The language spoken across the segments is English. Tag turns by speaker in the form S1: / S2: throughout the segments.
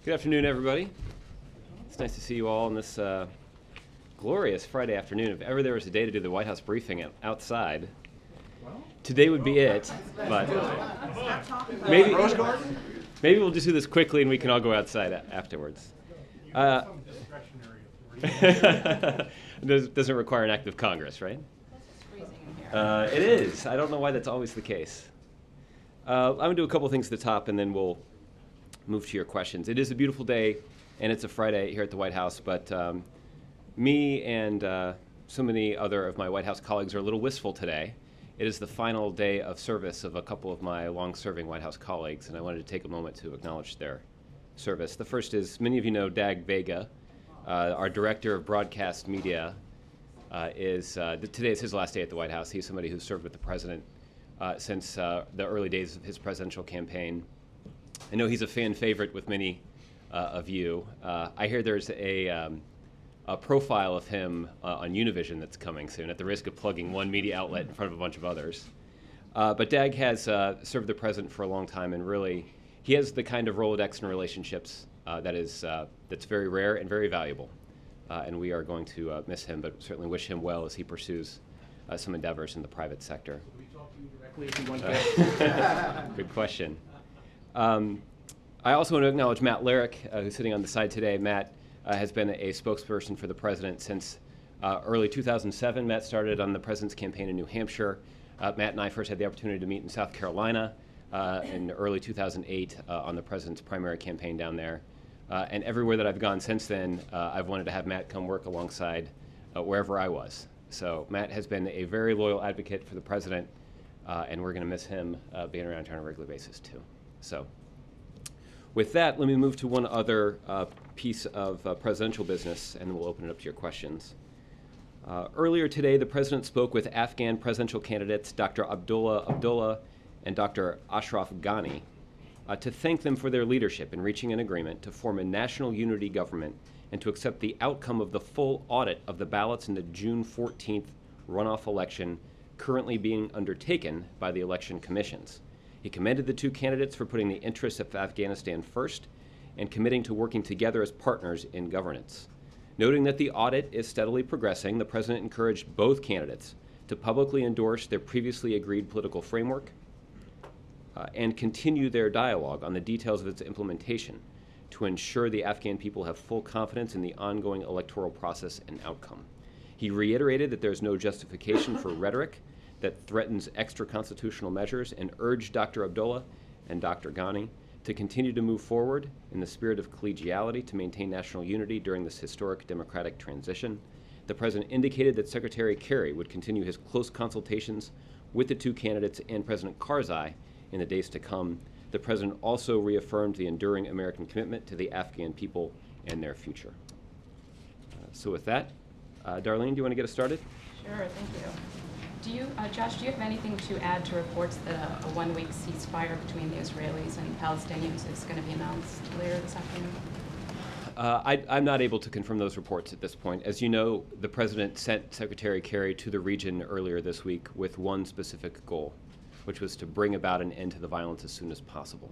S1: Good afternoon, everybody. It's nice to see you all on this glorious Friday afternoon. If ever there was a day to do the White House briefing outside, today would be it. But maybe we'll just do this quickly and we can all go outside afterwards. Doesn't require an act of Congress, right?
S2: It's freezing in here.
S1: It is. I don't know why that's always the case. I'm going to do a couple things at the top, and then we'll move to your questions. It is a beautiful day, and it's a Friday here at the White House, but me and so many other of my White House colleagues are a little wistful today. It is the final day of service of a couple of my long-serving White House colleagues, and I wanted to take a moment to acknowledge their service. The first is, many of you know Dag Vega, our Director of Broadcast Media. Today is his last day at the White House. He's somebody who's served with the President since the early days of his presidential campaign. I know he's a fan favorite with many of you. I hear there's a profile of him on Univision that's coming soon, at the risk of plugging one media outlet in front of a bunch of others. But Dag has served the President for a long time, and really, he has the kind of Rolodex and relationships that's very rare and very valuable. And we are going to miss him, but certainly wish him well as he pursues some endeavors in the private sector.
S3: Will we talk to you directly if you want to?
S1: Good question. I also want to acknowledge Matt Larrick, who's sitting on the side today. Matt has been a spokesperson for the President since early 2007. Matt started on the President's campaign in New Hampshire. Matt and I first had the opportunity to meet in South Carolina in early 2008 on the President's primary campaign down there. And everywhere that I've gone since then, I've wanted to have Matt come work alongside wherever I was. So Matt has been a very loyal advocate for the President, and we're going to miss him being around here on a regular basis too. So with that, let me move to one other piece of presidential business, and then we'll open it up to your questions. Earlier today, the President spoke with Afghan presidential candidates Dr. Abdullah Abdullah and Dr. Ashraf Ghani to thank them for their leadership in reaching an agreement to form a national unity government and to accept the outcome of the full audit of the ballots in the June 14th runoff election currently being undertaken by the election commissions. He commended the two candidates for putting the interests of Afghanistan first and committing to working together as partners in governance. Noting that the audit is steadily progressing, the President encouraged both candidates to publicly endorse their previously agreed political framework and continue their dialogue on the details of its implementation to ensure the Afghan people have full confidence in the ongoing electoral process and outcome. He reiterated that there is no justification for rhetoric that threatens extra-constitutional measures and urged Dr. Abdullah and Dr. Ghani to continue to move forward in the spirit of collegiality to maintain national unity during this historic democratic transition. The President indicated that Secretary Kerry would continue his close consultations with the two candidates and President Karzai in the days to come. The President also reaffirmed the enduring American commitment to the Afghan people and their future. So with that, Darlene, do you want to get us started?
S2: Sure, thank you. Josh, do you have anything to add to reports that a one-week ceasefire between the Israelis and Palestinians is going to be announced later this afternoon?
S1: I'm not able to confirm those reports at this point. As you know, the President sent Secretary Kerry to the region earlier this week with one specific goal, which was to bring about an end to the violence as soon as possible.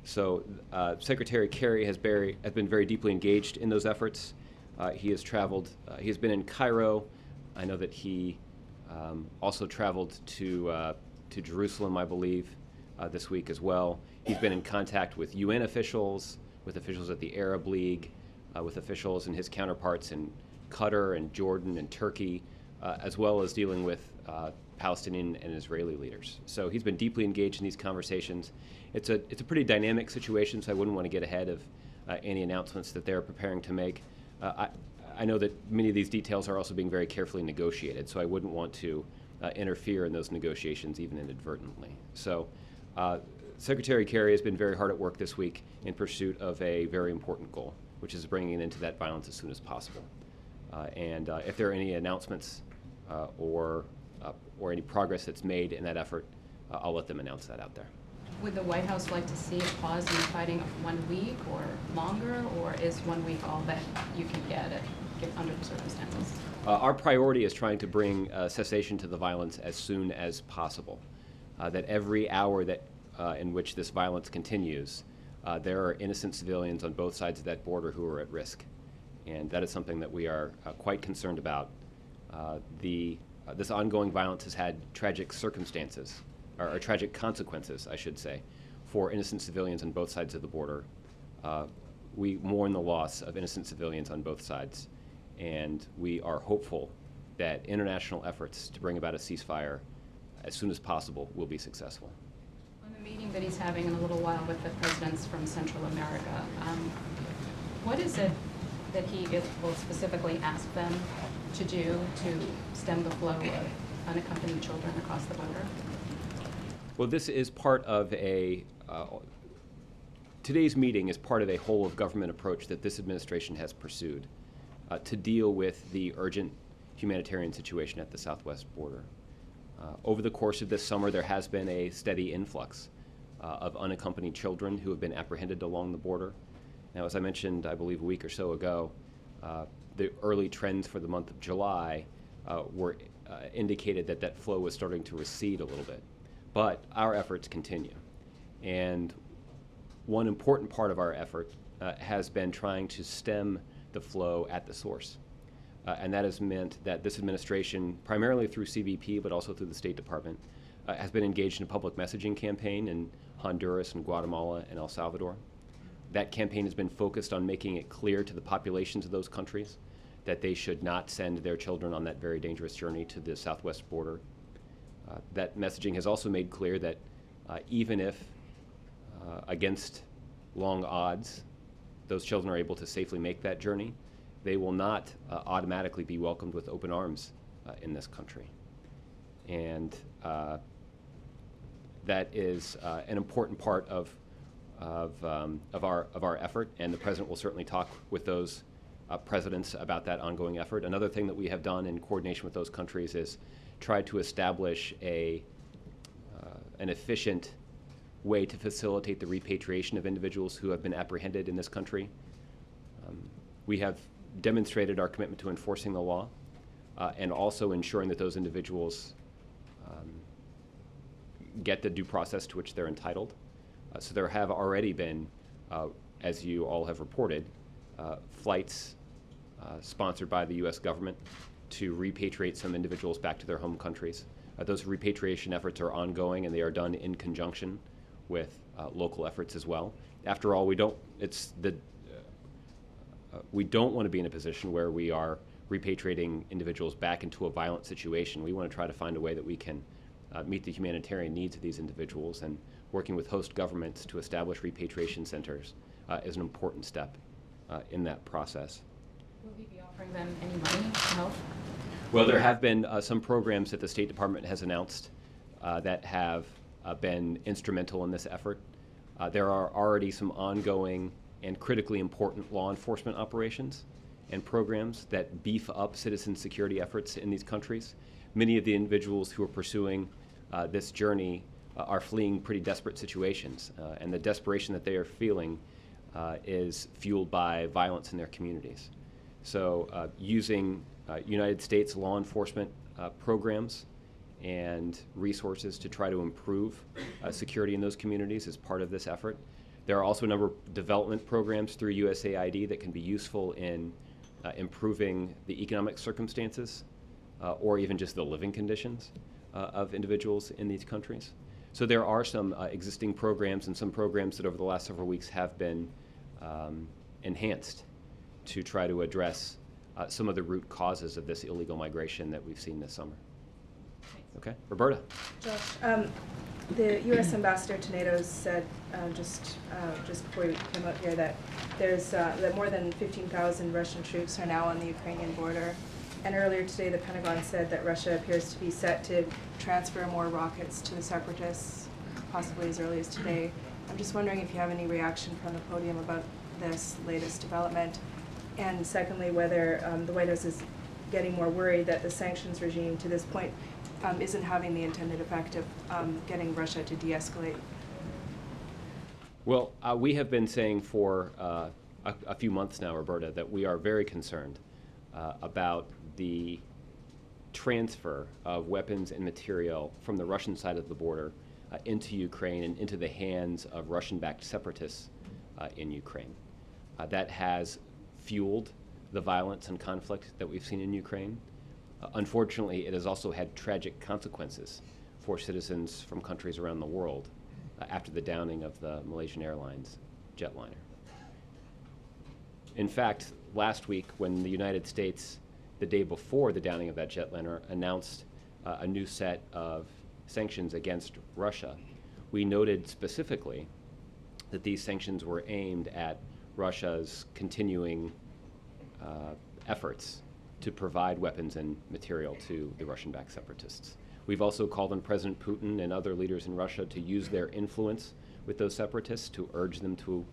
S1: So Secretary Kerry has been very deeply engaged in those efforts. He has traveled, he has been in Cairo. I know that he also traveled to Jerusalem, I believe, this week as well. He's been in contact with UN officials, with officials at the Arab League, with officials and his counterparts in Qatar and Jordan and Turkey, as well as dealing with Palestinian and Israeli leaders. So he's been deeply engaged in these conversations. It's a pretty dynamic situation, so I wouldn't want to get ahead of any announcements that they're preparing to make. I know that many of these details are also being very carefully negotiated, so I wouldn't want to interfere in those negotiations even inadvertently. So Secretary Kerry has been very hard at work this week in pursuit of a very important goal, which is bringing an end to that violence as soon as possible. And if there are any announcements or any progress that's made in that effort, I'll let them announce that out there.
S2: Would the White House like to see a pause in fighting of 1 week or longer, or is 1 week all that you can get under the circumstances?
S1: Our priority is trying to bring cessation to the violence as soon as possible. That every hour that in which this violence continues there are innocent civilians on both sides of that border who are at risk. And that is something that we are quite concerned about. This ongoing violence has had tragic circumstances, or tragic consequences, I should say, for innocent civilians on both sides of the border. We mourn the loss of innocent civilians on both sides, and we are hopeful that international efforts to bring about a ceasefire as soon as possible will be successful.
S2: On the meeting that he's having in a little while with the presidents from Central America, what is it that he will specifically ask them to do to stem the flow of unaccompanied children across the border?
S1: Well, this is part of today's meeting is part of a whole of government approach that this administration has pursued to deal with the urgent humanitarian situation at the southwest border. Over the course of this summer, there has been a steady influx of unaccompanied children who have been apprehended along the border. Now, as I mentioned, I believe a week or so ago, the early trends for the month of July were indicated that that flow was starting to recede a little bit. But our efforts continue. And one important part of our effort has been trying to stem the flow at the source. And that has meant that this administration, primarily through CBP, but also through the State Department, has been engaged in a public messaging campaign in Honduras and Guatemala and El Salvador. That campaign has been focused on making it clear to the populations of those countries that they should not send their children on that very dangerous journey to the southwest border. That messaging has also made clear that even if, against long odds, those children are able to safely make that journey, they will not automatically be welcomed with open arms in this country. And that is an important part of our effort, and the President will certainly talk with those presidents about that ongoing effort. Another thing that we have done in coordination with those countries is try to establish an efficient way to facilitate the repatriation of individuals who have been apprehended in this country. We have demonstrated our commitment to enforcing the law and also ensuring that those individuals get the due process to which they're entitled. So there have already been, as you all have reported, flights sponsored by the U.S. government to repatriate some individuals back to their home countries. Those repatriation efforts are ongoing, and they are done in conjunction with local efforts as well. After all, we don't want to be in a position where we are repatriating individuals back into a violent situation. We want to try to find a way that we can meet the humanitarian needs of these individuals, and working with host governments to establish repatriation centers is an important step in that process.
S2: Will he be offering them any money to help?
S1: Well, there have been some programs that the State Department has announced that have been instrumental in this effort. There are already some ongoing and critically important law enforcement operations and programs that beef up citizen security efforts in these countries. Many of the individuals who are pursuing this journey are fleeing pretty desperate situations, and the desperation that they are feeling is fueled by violence in their communities. So using United States law enforcement programs and resources to try to improve security in those communities is part of this effort. There are also a number of development programs through USAID that can be useful in improving the economic circumstances or even just the living conditions of individuals in these countries. So there are some existing programs and some programs that over the last several weeks have been enhanced to try to address some of the root causes of this illegal migration that we've seen this summer. Okay, Roberta.
S4: Josh, the U.S. Ambassador to NATO said just before we came out here that that more than 15,000 Russian troops are now on the Ukrainian border. And earlier today, the Pentagon said that Russia appears to be set to transfer more rockets to the separatists, possibly as early as today. I'm just wondering if you have any reaction from the podium about this latest development. And secondly, whether the White House is getting more worried that the sanctions regime to this point isn't having the intended effect of getting Russia to de-escalate.
S1: Well, we have been saying for a few months now, Roberta, that we are very concerned about the transfer of weapons and material from the Russian side of the border into Ukraine and into the hands of Russian-backed separatists in Ukraine. That has fueled the violence and conflict that we've seen in Ukraine. Unfortunately, it has also had tragic consequences for citizens from countries around the world after the downing of the Malaysian Airlines jetliner. In fact, last week, when the United States, the day before the downing of that jetliner, announced a new set of sanctions against Russia, we noted specifically that these sanctions were aimed at Russia's continuing efforts to provide weapons and material to the Russian-backed separatists. We've also called on President Putin and other leaders in Russia to use their influence with those separatists to urge them to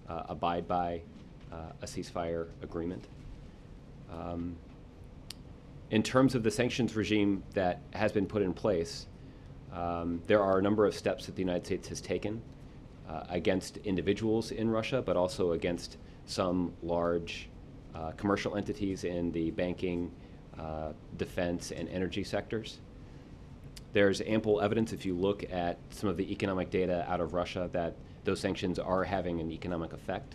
S1: abide by a ceasefire agreement. In terms of the sanctions regime that has been put in place, there are a number of steps that the United States has taken against individuals in Russia, but also against some large commercial entities in the banking, defense, and energy sectors. There's ample evidence, if you look at some of the economic data out of Russia, that those sanctions are having an economic effect.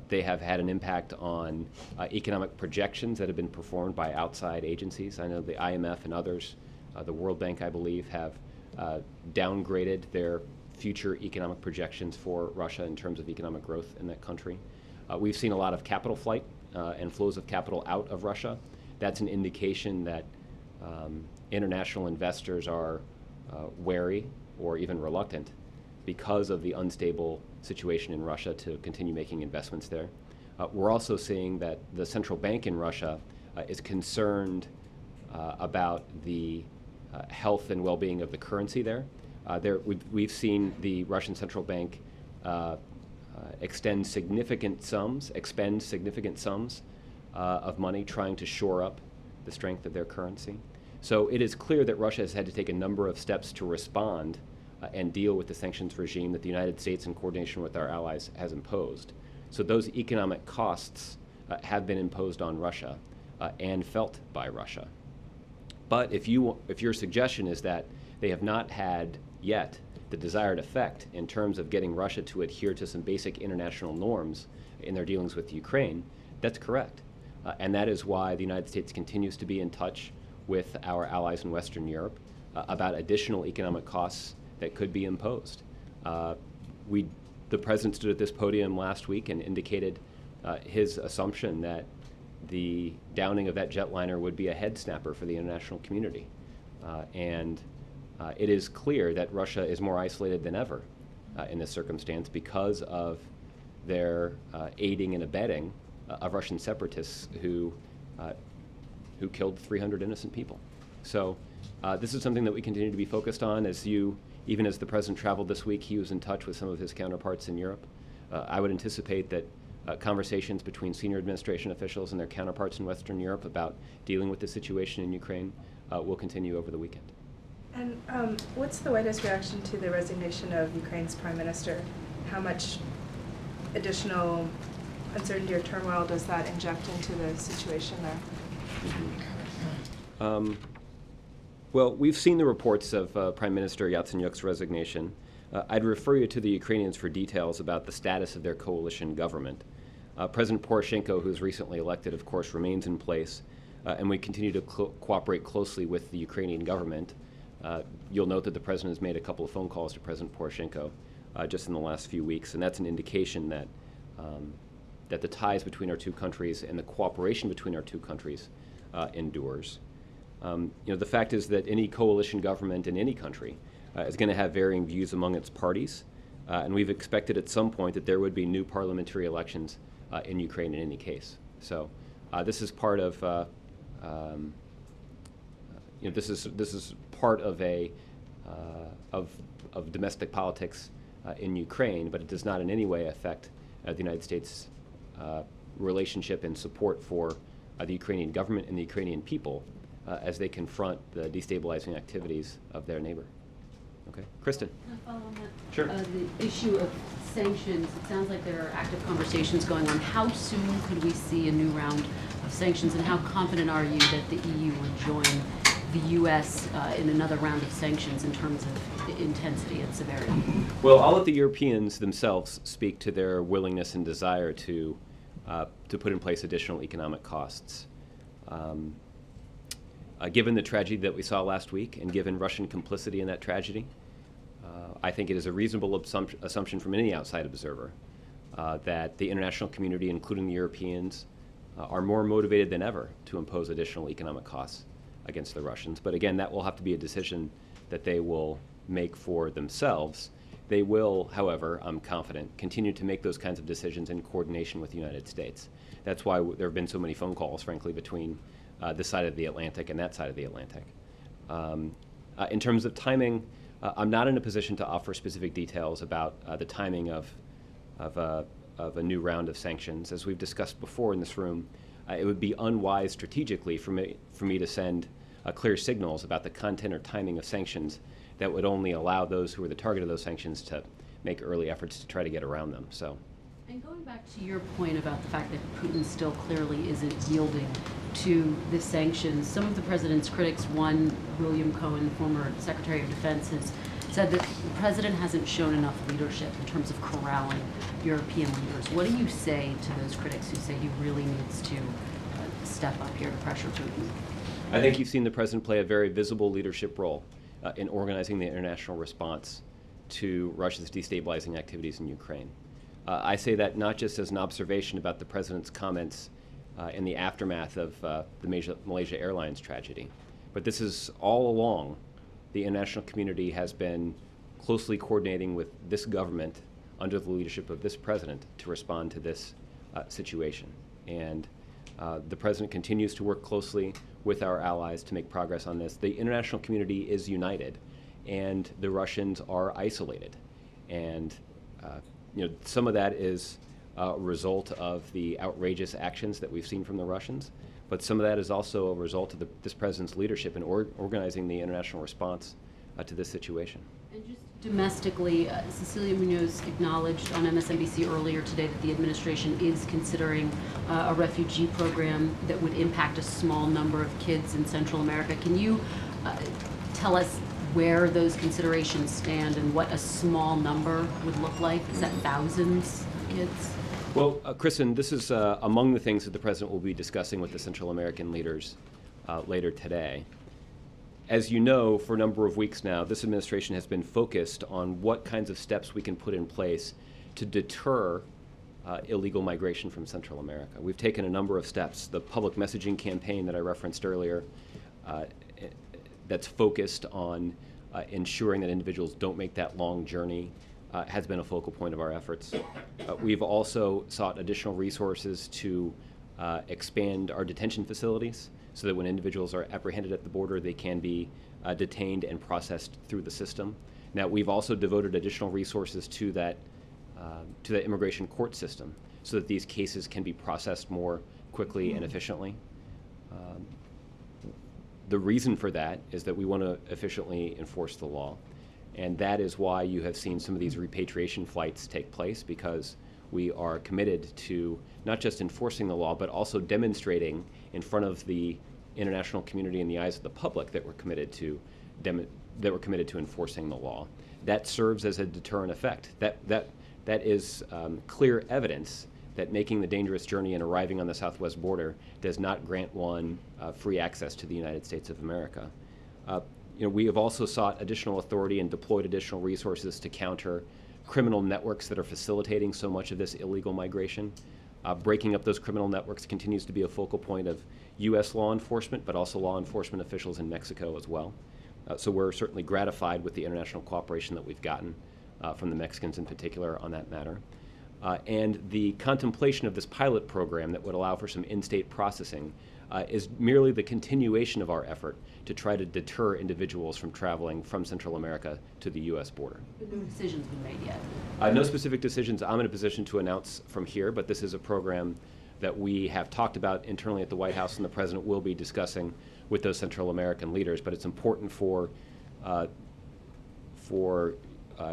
S1: They have had an impact on economic projections that have been performed by outside agencies. I know the IMF and others, the World Bank, I believe, have downgraded their future economic projections for Russia in terms of economic growth in that country. We've seen a lot of capital flight and flows of capital out of Russia. That's an indication that international investors are wary or even reluctant because of the unstable situation in Russia to continue making investments there. We're also seeing that the central bank in Russia is concerned about the health and well-being of the currency there. We've seen the Russian central bank expend significant sums of money trying to shore up the strength of their currency. So it is clear that Russia has had to take a number of steps to respond and deal with the sanctions regime that the United States, in coordination with our allies, has imposed. So those economic costs have been imposed on Russia and felt by Russia. But if your suggestion is that they have not had yet the desired effect in terms of getting Russia to adhere to some basic international norms in their dealings with Ukraine, that's correct. And that is why the United States continues to be in touch with our allies in Western Europe about additional economic costs that could be imposed. The President stood at this podium last week and indicated his assumption that the downing of that jetliner would be a head snapper for the international community. It is clear that Russia is more isolated than ever in this circumstance because of their aiding and abetting of Russian separatists who killed 300 innocent people. So this is something that we continue to be focused on. Even as the President traveled this week, he was in touch with some of his counterparts in Europe. I would anticipate that conversations between senior administration officials and their counterparts in Western Europe about dealing with the situation in Ukraine will continue over the weekend.
S4: And what's the White House reaction to the resignation of Ukraine's Prime Minister? How much additional uncertainty or turmoil does that inject into the situation there?
S1: Well, we've seen the reports of Prime Minister Yatsenyuk's resignation. I'd refer you to the Ukrainians for details about the status of their coalition government. President Poroshenko, who's recently elected, of course, remains in place, and we continue to cooperate closely with the Ukrainian government. You'll note that the President has made a couple of phone calls to President Poroshenko just in the last few weeks, and that's an indication that the ties between our two countries and the cooperation between our two countries endures. The fact is that any coalition government in any country is going to have varying views among its parties, and we've expected at some point that there would be new parliamentary elections in Ukraine in any case. So this is part of this is part of of domestic politics in Ukraine, but it does not in any way affect the United States' relationship and support for the Ukrainian government and the Ukrainian people as they confront the destabilizing activities of their neighbor. Okay, Kristen.
S5: Can I follow on that?
S1: Sure.
S5: The issue of sanctions, it sounds like there are active conversations going on. How soon could we see a new round of sanctions, and how confident are you that the EU would join the U.S. In another round of sanctions in terms of intensity and severity?
S1: Well, I'll let the Europeans themselves speak to their willingness and desire to put in place additional economic costs. Given the tragedy that we saw last week and given Russian complicity in that tragedy, I think it is a reasonable assumption from any outside observer that the international community, including the Europeans, are more motivated than ever to impose additional economic costs against the Russians. But again, that will have to be a decision that they will make for themselves. They will, however, I'm confident, continue to make those kinds of decisions in coordination with the United States. That's why there have been so many phone calls, frankly, between this side of the Atlantic and that side of the Atlantic. In terms of timing, I'm not in a position to offer specific details about the timing of a new round of sanctions. As we've discussed before in this room, it would be unwise strategically for me to send clear signals about the content or timing of sanctions that would only allow those who are the target of those sanctions to make early efforts to try to get around them. So.
S5: And going back to your point about the fact that Putin still clearly isn't yielding to the sanctions, some of the president's critics, one, William Cohen, former Secretary of Defense, has said that the president hasn't shown enough leadership in terms of corralling European leaders. What do you say to those critics who say he really needs to step up here to pressure Putin?
S1: I think you've seen the president play a very visible leadership role in organizing the international response to Russia's destabilizing activities in Ukraine. I say that not just as an observation about the president's comments in the aftermath of the Malaysia Airlines tragedy, but this is all along the international community has been closely coordinating with this government under the leadership of this president to respond to this situation. And the president continues to work closely with our allies to make progress on this. The international community is united, and the Russians are isolated. And some of that is a result of the outrageous actions that we've seen from the Russians, but some of that is also a result of this president's leadership in organizing the international response to this situation.
S5: And just domestically, Cecilia Munoz acknowledged on MSNBC earlier today that the administration is considering a refugee program that would impact a small number of kids in Central America. Can you tell us where those considerations stand and what a small number would look like? Is that thousands of kids?
S1: Well, Kristen, this is among the things that the president will be discussing with the Central American leaders later today. As you know, for a number of weeks now, this administration has been focused on what kinds of steps we can put in place to deter illegal migration from Central America. We've taken a number of steps. The public messaging campaign that I referenced earlier that's focused on ensuring that individuals don't make that long journey has been a focal point of our efforts. We've also sought additional resources to expand our detention facilities so that when individuals are apprehended at the border, they can be detained and processed through the system. Now, we've also devoted additional resources to that immigration court system so that these cases can be processed more quickly and efficiently. The reason for that is that we want to efficiently enforce the law. And that is why you have seen some of these repatriation flights take place, because we are committed to not just enforcing the law, but also demonstrating in front of the international community and the eyes of the public that we're committed to enforcing the law. That serves as a deterrent effect. That is clear evidence that making the dangerous journey and arriving on the southwest border does not grant one free access to the United States of America. We have also sought additional authority and deployed additional resources to counter criminal networks that are facilitating so much of this illegal migration. Breaking up those criminal networks continues to be a focal point of U.S. law enforcement, but also law enforcement officials in Mexico as well. So we're certainly gratified with the international cooperation that we've gotten from the Mexicans in particular on that matter. And the contemplation of this pilot program that would allow for some in-state processing is merely the continuation of our effort to try to deter individuals from traveling from Central America to the U.S. border.
S5: But no decisions been made yet.
S1: No specific decisions I'm in a position to announce from here, but this is a program that we have talked about internally at the White House, and the president will be discussing with those Central American leaders. But it's important for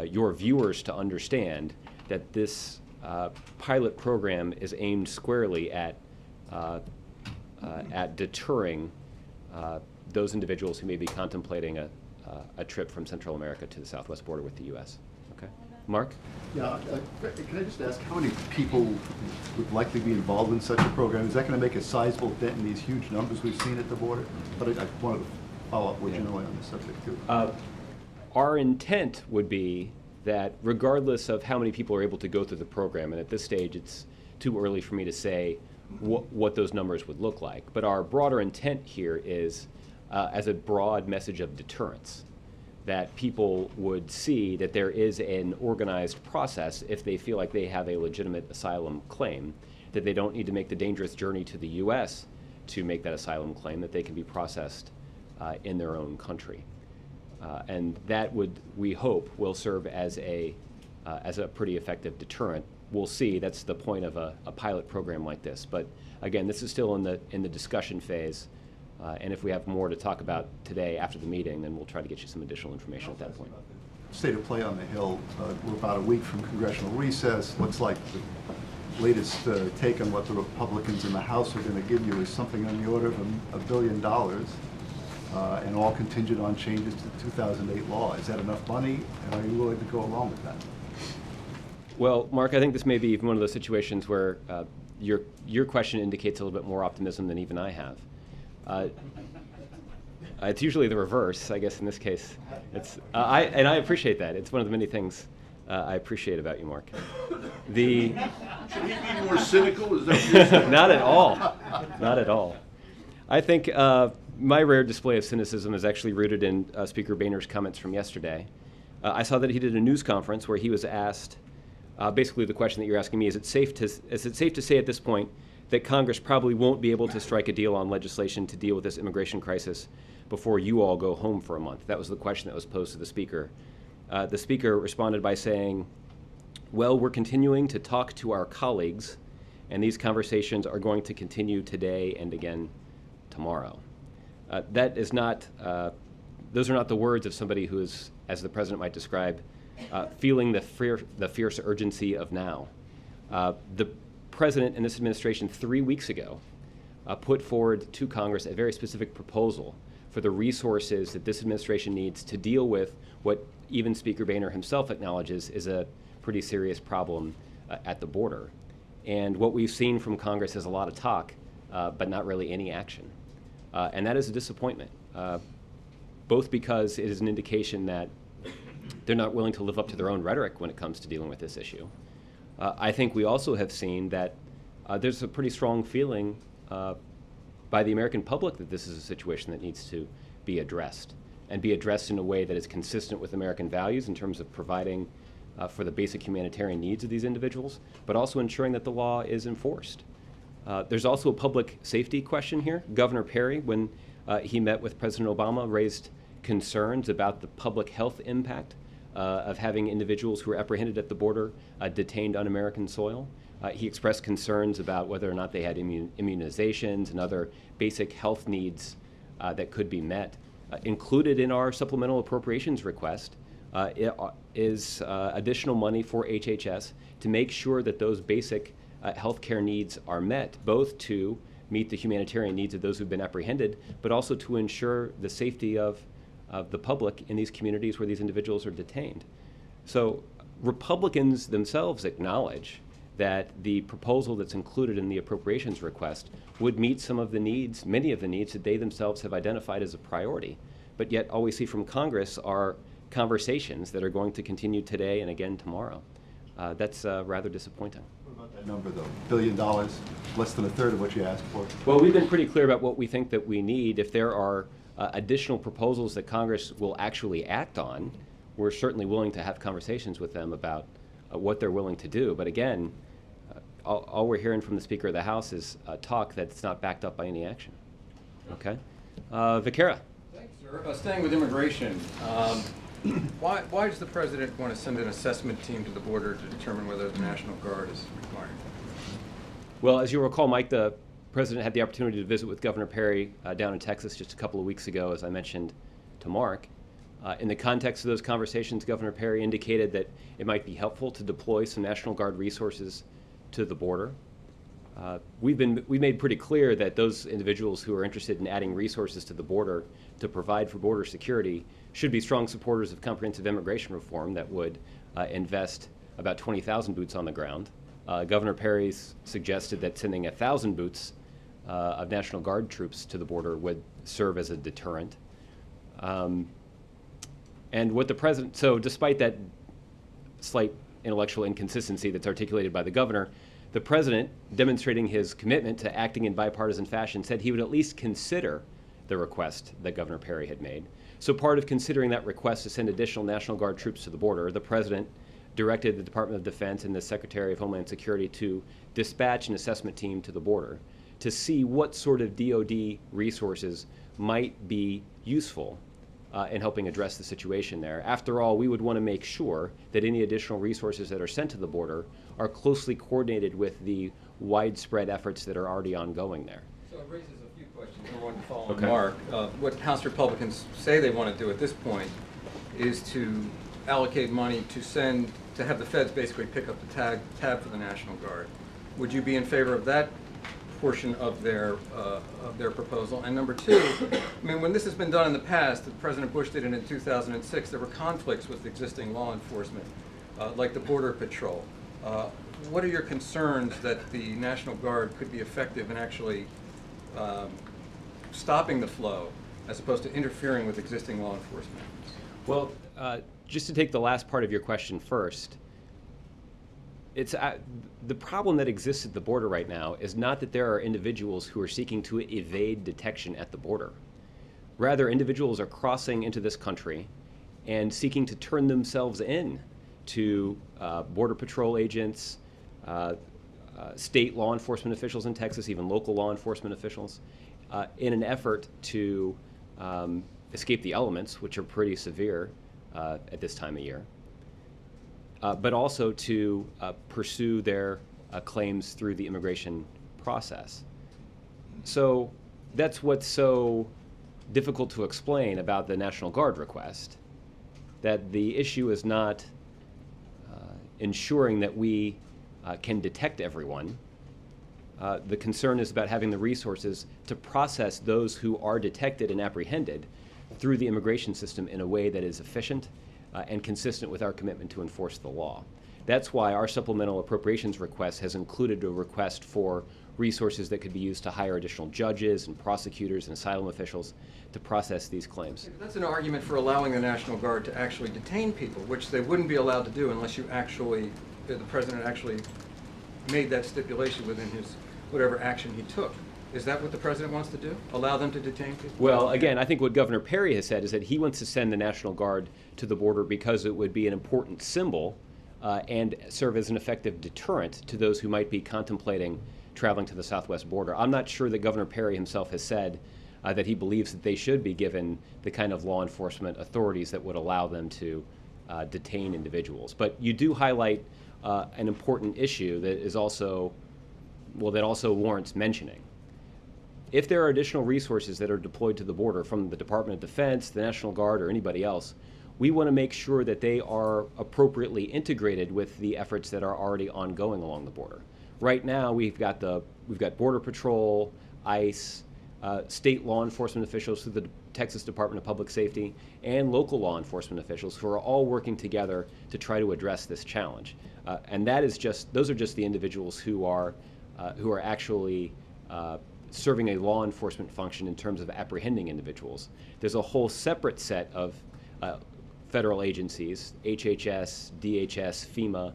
S1: your viewers to understand that this pilot program is aimed squarely at deterring those individuals who may be contemplating a trip from Central America to the southwest border with the U.S. Okay, Mark?
S6: Yeah, can I just ask how many people would likely be involved in such a program? Is that going to make a sizable dent in these huge numbers we've seen at the border? But I wanted to follow up originally on this subject too.
S1: Our intent would be that regardless of how many people are able to go through the program, and at this stage it's too early for me to say what those numbers would look like, but our broader intent here is as a broad message of deterrence, that people would see that there is an organized process if they feel like they have a legitimate asylum claim, that they don't need to make the dangerous journey to the U.S. to make that asylum claim, that they can be processed in their own country. And that would, we hope, will serve as a pretty effective deterrent. We'll see. That's the point of a pilot program like this. But again, this is still in the discussion phase. And if we have more to talk about today after the meeting, then we'll try to get you some additional information at that point.
S6: State of play on the Hill. We're about a week from congressional recess. Looks like the latest take on what the Republicans in the House are going to give you is something on the order of $1 billion, and all contingent on changes to the 2008 law. Is that enough money, and are you willing to go along with that?
S1: Well, Mark, I think this may be one of those situations where your question indicates a little bit more optimism than even I have. It's usually the reverse, I guess. In this case, I appreciate that. It's one of the many things I appreciate about you, Mark.
S6: Should he be more cynical? Is that
S1: Not at all. Not at all. I think my rare display of cynicism is actually rooted in Speaker Boehner's comments from yesterday. I saw that he did a news conference where he was asked, basically the question that you're asking me, is it safe to say at this point that Congress probably won't be able to strike a deal on legislation to deal with this immigration crisis before you all go home for a month? That was the question that was posed to the Speaker. The Speaker responded by saying, well, we're continuing to talk to our colleagues, and these conversations are going to continue today and again tomorrow. That is not, those are not the words of somebody who is, as the President might describe, feeling the fierce urgency of now. The President and this administration 3 weeks ago put forward to Congress a very specific proposal for the resources that this administration needs to deal with what even Speaker Boehner himself acknowledges is a pretty serious problem at the border. And what we've seen from Congress is a lot of talk, but not really any action. And that is a disappointment, both because it is an indication that they're not willing to live up to their own rhetoric when it comes to dealing with this issue. I think we also have seen that there's a pretty strong feeling by the American public that this is a situation that needs to be addressed, and be addressed in a way that is consistent with American values in terms of providing for the basic humanitarian needs of these individuals, but also ensuring that the law is enforced. There's also a public safety question here. Governor Perry, when he met with President Obama, raised concerns about the public health impact of having individuals who are apprehended at the border detained on American soil. He expressed concerns about whether or not they had immunizations and other basic health needs that could be met. Included in our supplemental appropriations request is additional money for HHS to make sure that those basic health care needs are met, both to meet the humanitarian needs of those who've been apprehended, but also to ensure the safety of the public in these communities where these individuals are detained. So Republicans themselves acknowledge that the proposal that's included in the appropriations request would meet some of the needs, many of the needs that they themselves have identified as a priority. But yet all we see from Congress are conversations that are going to continue today and again tomorrow. That's rather disappointing.
S6: What about that number, though? $1 billion, less than a third of what you asked for.
S1: Well, we've been pretty clear about what we think that we need. If there are additional proposals that Congress will actually act on, we're certainly willing to have conversations with them about what they're willing to do. But again, all we're hearing from the Speaker of the House is talk that's not backed up by any action. Okay? Vicara.
S7: Thanks, sir. Staying with immigration, why does the President want to send an assessment team to the border to determine whether the National Guard is required?
S1: Well, as you recall, Mike, the President had the opportunity to visit with Governor Perry down in Texas just a couple of weeks ago, as I mentioned to Mark. In the context of those conversations, Governor Perry indicated that it might be helpful to deploy some National Guard resources to the border. we made pretty clear that those individuals who are interested in adding resources to the border to provide for border security should be strong supporters of comprehensive immigration reform that would invest about 20,000 boots on the ground. Governor Perry's suggested that sending 1,000 boots of National Guard troops to the border would serve as a deterrent. And what the president, so despite that slight intellectual inconsistency that's articulated by the governor, the president, demonstrating his commitment to acting in bipartisan fashion, said he would at least consider the request that Governor Perry had made. So part of considering that request to send additional National Guard troops to the border, the president directed the Department of Defense and the Secretary of Homeland Security to dispatch an assessment team to the border to see what sort of DoD resources might be useful in helping address the situation there. After all, we would want to make sure that any additional resources that are sent to the border are closely coordinated with the widespread efforts that are already ongoing there.
S7: So it raises a few questions. Number one, to follow on
S1: Okay.
S7: Mark, what House Republicans say they want to do at this point is to allocate money to have the feds basically pick up the tab for the National Guard. Would you be in favor of that portion of their proposal? And number two, I mean, when this has been done in the past, President Bush did it in 2006, there were conflicts with existing law enforcement, like the Border Patrol. What are your concerns that the National Guard could be effective in actually stopping the flow as opposed to interfering with existing law enforcement?
S1: Well, just to take the last part of your question first, it's the problem that exists at the border right now is not that there are individuals who are seeking to evade detection at the border. Rather, individuals are crossing into this country and seeking to turn themselves in to Border Patrol agents, state law enforcement officials in Texas, even local law enforcement officials, in an effort to escape the elements, which are pretty severe at this time of year. But also to pursue their claims through the immigration process. So that's what's so difficult to explain about the National Guard request, that the issue is not ensuring that we can detect everyone. The concern is about having the resources to process those who are detected and apprehended through the immigration system in a way that is efficient and consistent with our commitment to enforce the law. That's why our supplemental appropriations request has included a request for resources that could be used to hire additional judges and prosecutors and asylum officials to process these claims.
S7: Yeah, but that's an argument for allowing the National Guard to actually detain people, which they wouldn't be allowed to do unless the president actually made that stipulation within his whatever action he took. Is that what the president wants to do? Allow them to detain people?
S1: Well, again, I think what Governor Perry has said is that he wants to send the National Guard to the border because it would be an important symbol and serve as an effective deterrent to those who might be contemplating traveling to the southwest border. I'm not sure that Governor Perry himself has said that he believes that they should be given the kind of law enforcement authorities that would allow them to detain individuals. But you do highlight an important issue that is also, well, that also warrants mentioning. If there are additional resources that are deployed to the border from the Department of Defense, the National Guard, or anybody else, we want to make sure that they are appropriately integrated with the efforts that are already ongoing along the border. Right now, we've got Border Patrol, ICE, state law enforcement officials through the Texas Department of Public Safety, and local law enforcement officials who are all working together to try to address this challenge. And that is those are just the individuals who are actually serving a law enforcement function in terms of apprehending individuals. There's a whole separate set of federal agencies, HHS, DHS, FEMA,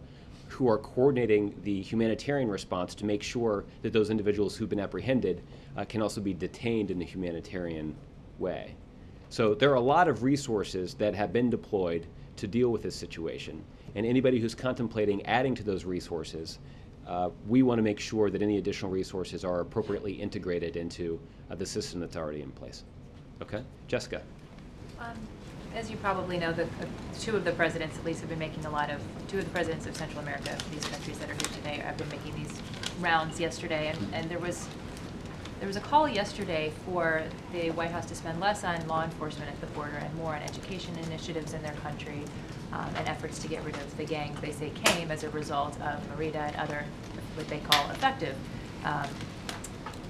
S1: who are coordinating the humanitarian response to make sure that those individuals who've been apprehended can also be detained in a humanitarian way. So there are a lot of resources that have been deployed to deal with this situation, and anybody who's contemplating adding to those resources, we want to make sure that any additional resources are appropriately integrated into the system that's already in place. Okay, Jessica.
S8: As you probably know, two of the presidents at least have been making two of the presidents of Central America, these countries that are here today, have been making these rounds yesterday, and there was a call yesterday for the White House to spend less on law enforcement at the border and more on education initiatives in their country and efforts to get rid of the gangs they say came as a result of Merida and other what they call effective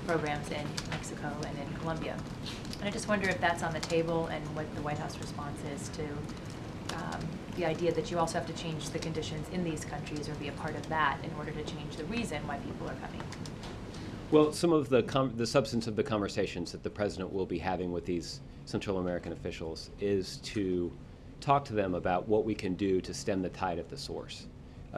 S8: programs in Mexico and in Colombia. And I just wonder if that's on the table and what the White House response is to the idea that you also have to change the conditions in these countries or be a part of that in order to change the reason why people are coming.
S1: Well, some of the substance of the conversations that the president will be having with these Central American officials is to talk to them about what we can do to stem the tide at the source.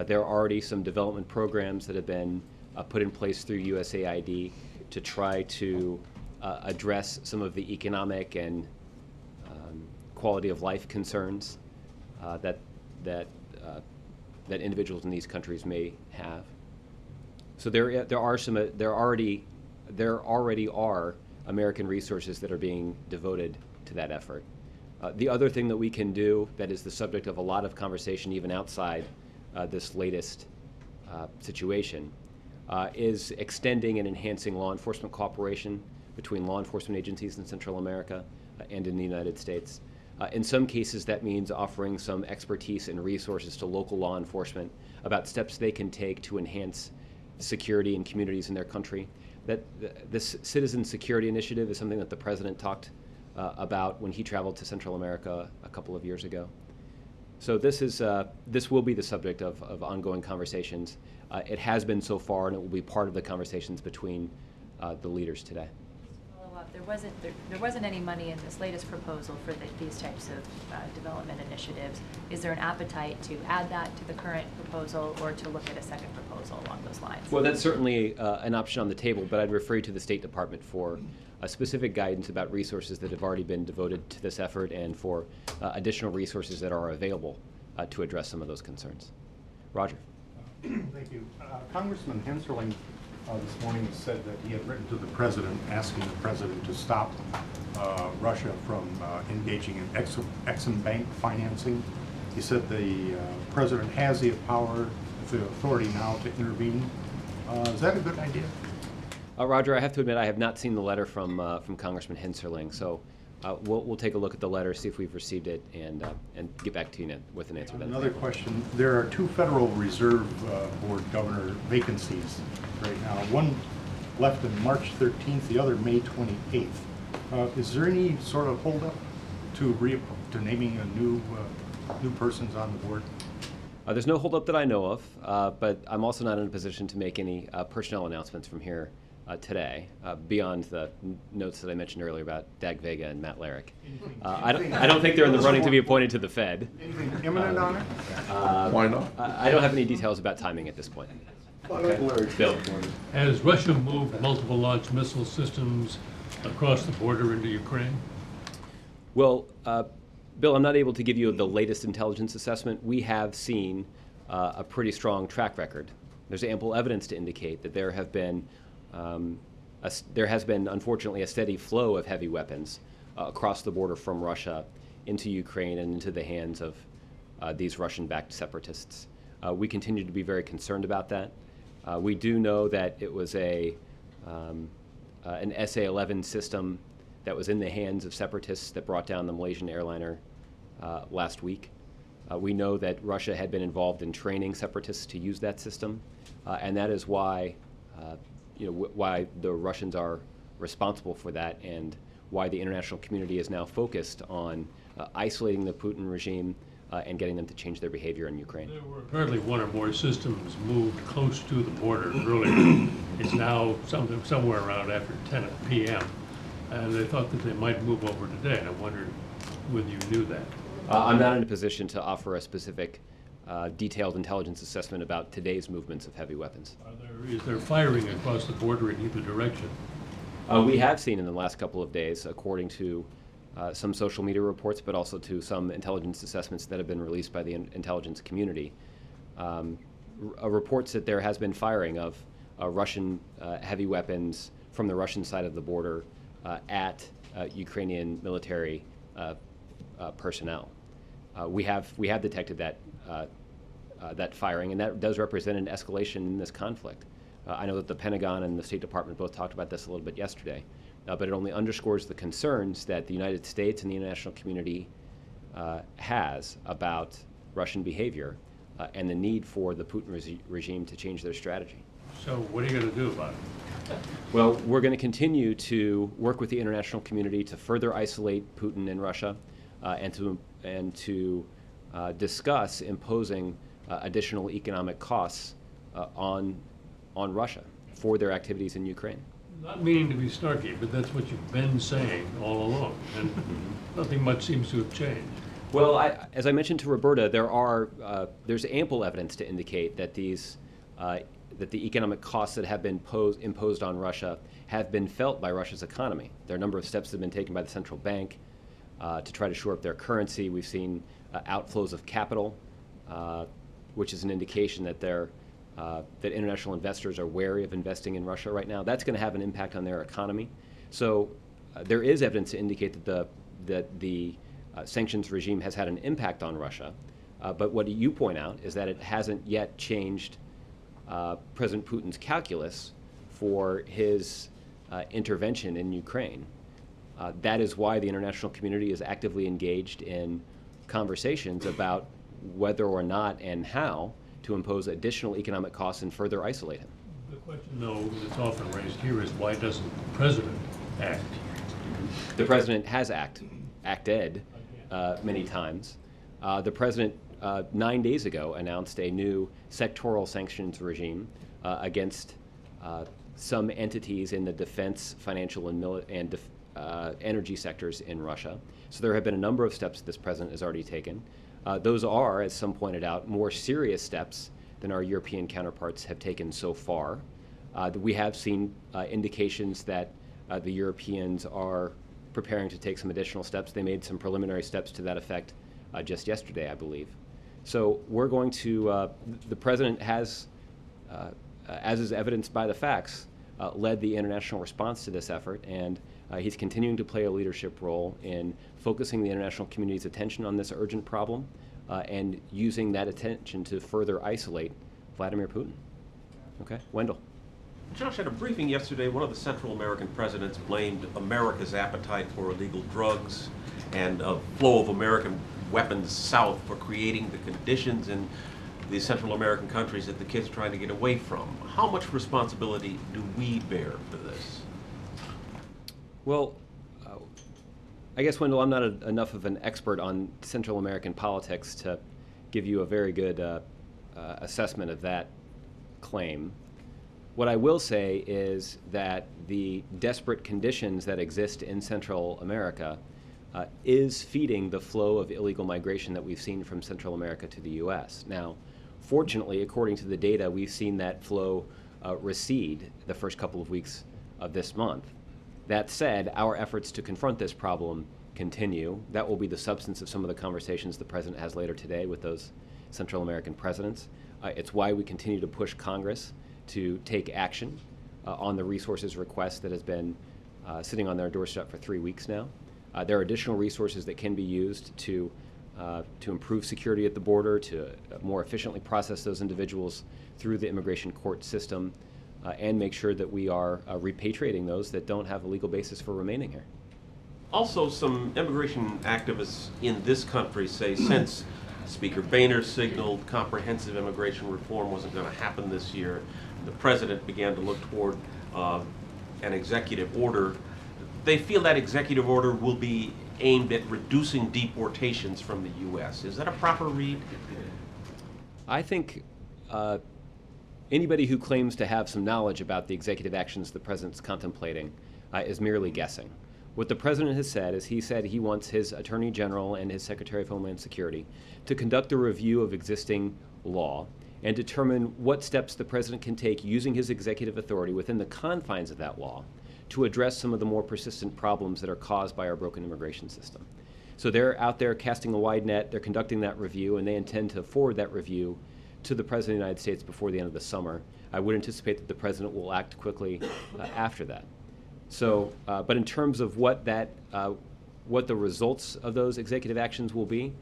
S1: There are already some development programs that have been put in place through USAID to try to address some of the economic and quality of life concerns that individuals in these countries may have. So there already are American resources that are being devoted to that effort. The other thing that we can do that is the subject of a lot of conversation even outside this latest situation is extending and enhancing law enforcement cooperation between law enforcement agencies in Central America and in the United States. In some cases, that means offering some expertise and resources to local law enforcement about steps they can take to enhance security in communities in their country. This Citizen Security Initiative is something that the president talked about when he traveled to Central America a couple of years ago. So this will be the subject of ongoing conversations. It has been so far, and it will be part of the conversations between the leaders today.
S8: There wasn't any money in this latest proposal for these types of development initiatives. Is there an appetite to add that to the current proposal or to look at a second proposal along those lines?
S1: Well, that's certainly an option on the table, but I'd refer you to the State Department for specific guidance about resources that have already been devoted to this effort and for additional resources that are available to address some of those concerns. Roger.
S9: Thank you. Congressman Henserling this morning said that he had written to the president asking the president to stop Russia from engaging in Exim Bank financing. He said the president has the power, the authority now to intervene. Is that a good idea?
S1: Roger, I have to admit I have not seen the letter from Congressman Henserling, so we'll take a look at the letter, see if we've received it, and get back to you with an answer.
S9: Another question. There are two Federal Reserve Board governor vacancies right now. One left on March 13th, the other May 28th. Is there any sort of holdup to naming a new persons on the board?
S1: There's no holdup that I know of, but I'm also not in a position to make any personnel announcements from here today, beyond the notes that I mentioned earlier about Dag Vega and Matt Larrick. I don't think they're in the running to be appointed to the Fed.
S9: Anything imminent on it?
S10: Why not?
S1: I don't have any details about timing at this point.
S10: Okay.
S1: Bill.
S11: Has Russia moved multiple launch missile systems across the border into Ukraine?
S1: Well, Bill, I'm not able to give you the latest intelligence assessment. We have seen a pretty strong track record. There's ample evidence to indicate that there has been, unfortunately, a steady flow of heavy weapons across the border from Russia into Ukraine and into the hands of these Russian-backed separatists. We continue to be very concerned about that. We do know that it was an SA-11 system that was in the hands of separatists that brought down the Malaysian airliner last week. We know that Russia had been involved in training separatists to use that system, and that is why, why the Russians are responsible for that, and why the international community is now focused on isolating the Putin regime and getting them to change their behavior in Ukraine.
S11: There were apparently one or more systems moved close to the border earlier. It's now somewhere around after 10 p.m. And they thought that they might move over today, and I wondered whether you knew that.
S1: I'm not in a position to offer a specific detailed intelligence assessment about today's movements of heavy weapons.
S11: Is there firing across the border in either direction?
S1: We have seen in the last couple of days, according to some social media reports, but also to some intelligence assessments that have been released by the intelligence community, reports that there has been firing of Russian heavy weapons from the Russian side of the border at Ukrainian military personnel. We have detected that firing, and that does represent an escalation in this conflict. I know that the Pentagon and the State Department both talked about this a little bit yesterday, but it only underscores the concerns that the United States and the international community has about Russian behavior and the need for the Putin regime to change their strategy.
S11: So what are you going to do about it?
S1: Well, we're going to continue to work with the international community to further isolate Putin in Russia, and to discuss imposing additional economic costs on Russia for their activities in Ukraine.
S11: Not meaning to be snarky, but that's what you've been saying all along, and nothing much seems to have changed.
S1: Well, as I mentioned to Roberta, there's ample evidence to indicate that that the economic costs that have been imposed on Russia have been felt by Russia's economy. There are a number of steps that have been taken by the central bank to try to shore up their currency. We've seen outflows of capital, which is an indication that that international investors are wary of investing in Russia right now. That's going to have an impact on their economy. So there is evidence to indicate that the sanctions regime has had an impact on Russia. But what you point out is that it hasn't yet changed President Putin's calculus for his intervention in Ukraine. That is why the international community is actively engaged in conversations about whether or not and how to impose additional economic costs and further isolate him.
S11: The question, though, that's often raised here is why doesn't the president act?
S1: The president has acted many times. The president 9 days ago announced a new sectoral sanctions regime against some entities in the defense, financial, and energy sectors in Russia. So there have been a number of steps this president has already taken. Those are, as some pointed out, more serious steps than our European counterparts have taken so far. We have seen indications that the Europeans are preparing to take some additional steps. They made some preliminary steps to that effect just yesterday, I believe. So we're going to, the president has, as is evidenced by the facts, led the international response to this effort, and he's continuing to play a leadership role in focusing the international community's attention on this urgent problem and using that attention to further isolate Vladimir Putin. Okay, Wendell.
S12: Josh, at a briefing yesterday, one of the Central American presidents blamed America's appetite for illegal drugs and a flow of American weapons south for creating the conditions in the Central American countries that the kids are trying to get away from. How much responsibility do we bear for this?
S1: Well, I guess, Wendell, I'm not enough of an expert on Central American politics to give you a very good assessment of that claim. What I will say is that the desperate conditions that exist in Central America is feeding the flow of illegal migration that we've seen from Central America to the U.S. Now, fortunately, according to the data, we've seen that flow recede the first couple of weeks of this month. That said, our efforts to confront this problem continue. That will be the substance of some of the conversations the president has later today with those Central American presidents. It's why we continue to push Congress to take action on the resources request that has been sitting on their doorstep for 3 weeks now. There are additional resources that can be used to improve security at the border, to more efficiently process those individuals through the immigration court system, and make sure that we are repatriating those that don't have a legal basis for remaining here.
S12: Also, some immigration activists in this country say since Speaker Boehner signaled comprehensive immigration reform wasn't going to happen this year, the president began to look toward an executive order. They feel that executive order will be aimed at reducing deportations from the U.S. Is that a proper read?
S1: I think anybody who claims to have some knowledge about the executive actions the president's contemplating is merely guessing. What the president has said is he wants his Attorney General and his Secretary of Homeland Security to conduct a review of existing law and determine what steps the president can take using his executive authority within the confines of that law to address some of the more persistent problems that are caused by our broken immigration system. So they're out there casting a wide net, they're conducting that review, and they intend to forward that review to the President of the United States before the end of the summer. I would anticipate that the President will act quickly after that. So, but in terms of what the results of those executive actions will be,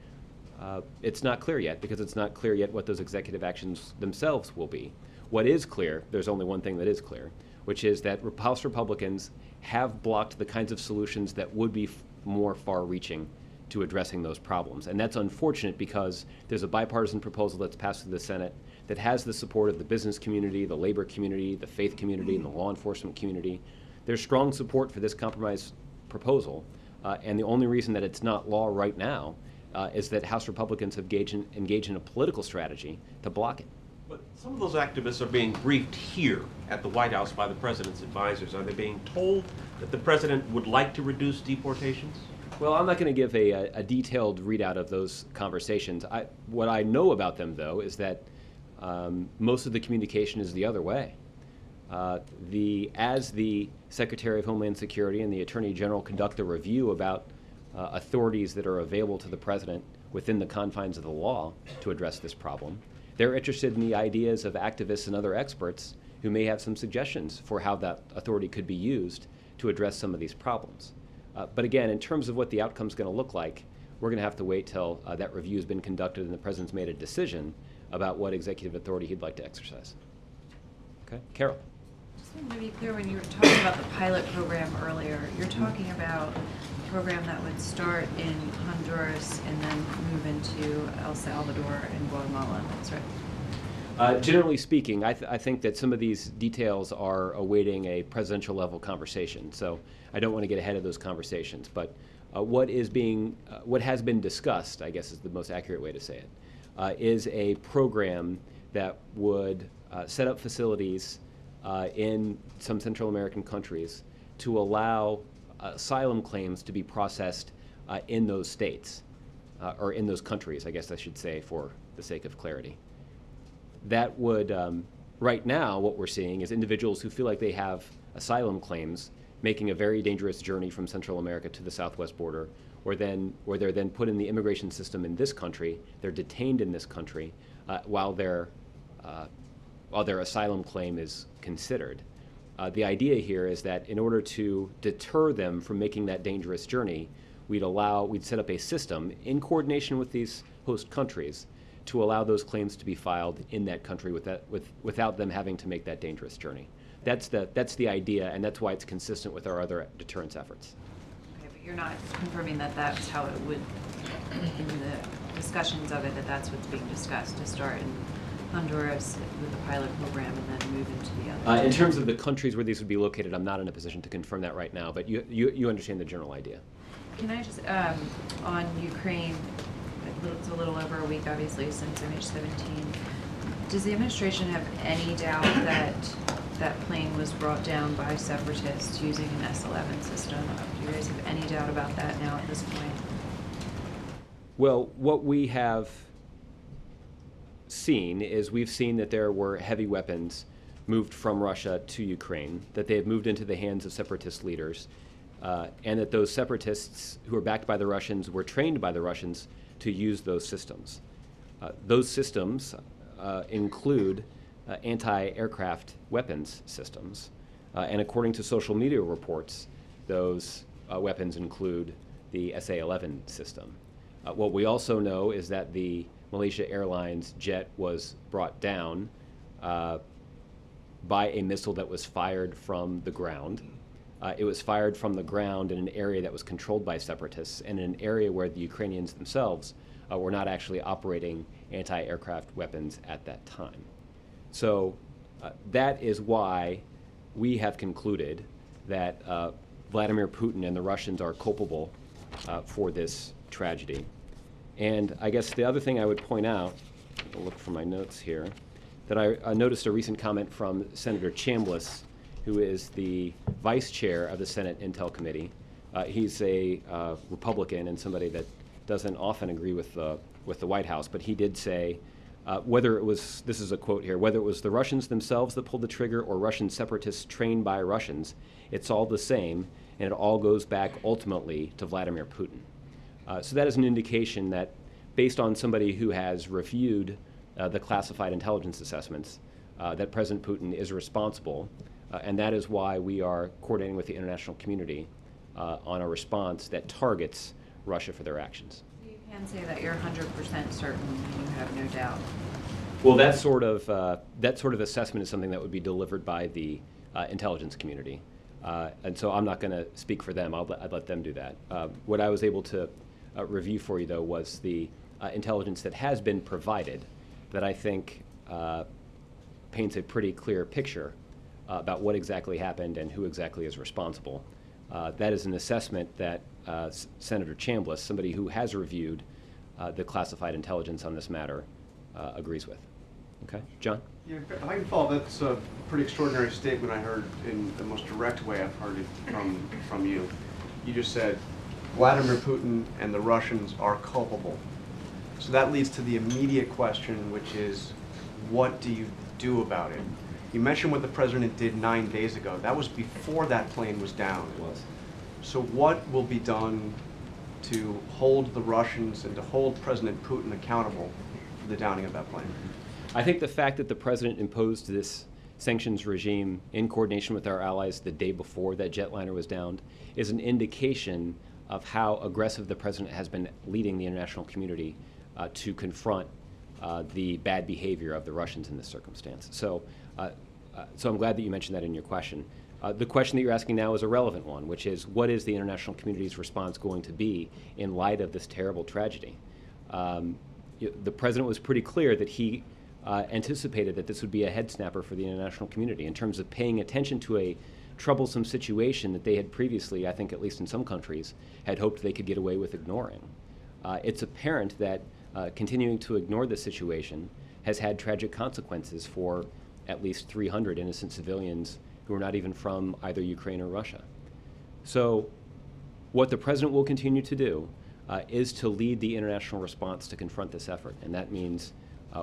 S1: it's not clear yet, because it's not clear yet what those executive actions themselves will be. What is clear, there's only one thing that is clear, which is that House Republicans have blocked the kinds of solutions that would be more far-reaching to addressing those problems. And that's unfortunate because there's a bipartisan proposal that's passed through the Senate that has the support of the business community, the labor community, the faith community, and the law enforcement community. There's strong support for this compromise proposal, and the only reason that it's not law right now is that House Republicans have engaged in a political strategy to block it.
S12: But some of those activists are being briefed here at the White House by the president's advisors. Are they being told that the president would like to reduce deportations?
S1: Well, I'm not going to give a detailed readout of those conversations. What I know about them, though, is that most of the communication is the other way. As the Secretary of Homeland Security and the Attorney General conduct a review about authorities that are available to the president within the confines of the law to address this problem, they're interested in the ideas of activists and other experts who may have some suggestions for how that authority could be used to address some of these problems. But again, in terms of what the outcome is going to look like, we're going to have to wait till that review has been conducted and the president's made a decision about what executive authority he'd like to exercise. Okay, Carol.
S13: Just wanted to be clear, when you were talking about the pilot program earlier, you're talking about a program that would start in Honduras and then move into El Salvador and Guatemala. That's right.
S1: Generally speaking, I think that some of these details are awaiting a presidential level conversation. So I don't want to get ahead of those conversations. But what has been discussed, I guess is the most accurate way to say it, is a program that would set up facilities in some Central American countries to allow asylum claims to be processed in those states, or in those countries, I guess I should say, for the sake of clarity. That would, right now, what we're seeing is individuals who feel like they have asylum claims making a very dangerous journey from Central America to the southwest border, or they're then put in the immigration system in this country, they're detained in this country while their asylum claim is considered. The idea here is that in order to deter them from making that dangerous journey, we'd set up a system in coordination with these host countries to allow those claims to be filed in that country without them having to make that dangerous journey. That's the idea, and that's why it's consistent with our other deterrence efforts.
S13: Okay, but you're not confirming that that's how it would, in the discussions of it, that that's what's being discussed, to start in Honduras with the pilot program and then move into the other?
S1: In terms of the countries where these would be located, I'm not in a position to confirm that right now, but you understand the general idea.
S13: Can I just, on Ukraine, it's a little over a week, obviously, since MH17. Does the administration have any doubt that that plane was brought down by separatists using an S-11 system? Do you guys have any doubt about that now at this point?
S1: Well, what we have seen is we've seen that there were heavy weapons moved from Russia to Ukraine, that they have moved into the hands of separatist leaders, and that those separatists who are backed by the Russians were trained by the Russians to use those systems. Those systems include anti-aircraft weapons systems, and according to social media reports, those weapons include the SA-11 system. What we also know is that the Malaysia Airlines jet was brought down by a missile that was fired from the ground. It was fired from the ground in an area that was controlled by separatists and in an area where the Ukrainians themselves were not actually operating anti-aircraft weapons at that time. So that is why we have concluded that Vladimir Putin and the Russians are culpable for this tragedy. And I guess the other thing I would point out, I'll look for my notes here, that I noticed a recent comment from Senator Chambliss, who is the vice chair of the Senate Intel Committee. He's a Republican and somebody that doesn't often agree with the White House, but he did say, whether it was, this is a quote here, whether it was the Russians themselves that pulled the trigger or Russian separatists trained by Russians, it's all the same, and it all goes back ultimately to Vladimir Putin. So that is an indication that based on somebody who has reviewed the classified intelligence assessments, that President Putin is responsible, and that is why we are coordinating with the international community on a response that targets Russia for their actions.
S13: You can say that you're 100% certain and you have no doubt.
S1: Well, that sort of assessment is something that would be delivered by the intelligence community, and so I'm not going to speak for them. I'd let them do that. What I was able to review for you, though, was the intelligence that has been provided that I think paints a pretty clear picture about what exactly happened and who exactly is responsible. That is an assessment that Senator Chambliss, somebody who has reviewed the classified intelligence on this matter, agrees with. Okay, John?
S3: Yeah, if I can follow, that's a pretty extraordinary statement I heard in the most direct way I've heard it from you. You just said Vladimir Putin and the Russians are culpable. So that leads to the immediate question, which is, what do you do about it? You mentioned what the president did 9 days ago. That was before that plane was down.
S1: It was.
S3: So what will be done to hold the Russians and to hold President Putin accountable for the downing of that plane?
S1: I think the fact that the president imposed this sanctions regime in coordination with our allies the day before that jetliner was downed is an indication of how aggressive the president has been leading the international community to confront the bad behavior of the Russians in this circumstance. So I'm glad that you mentioned that in your question. The question that you're asking now is a relevant one, which is, what is the international community's response going to be in light of this terrible tragedy? The president was pretty clear that he anticipated that this would be a head snapper for the international community in terms of paying attention to a troublesome situation that they had previously, I think at least in some countries, had hoped they could get away with ignoring. It's apparent that continuing to ignore the situation has had tragic consequences for at least 300 innocent civilians who are not even from either Ukraine or Russia. So what the president will continue to do is to lead the international response to confront this effort, and that means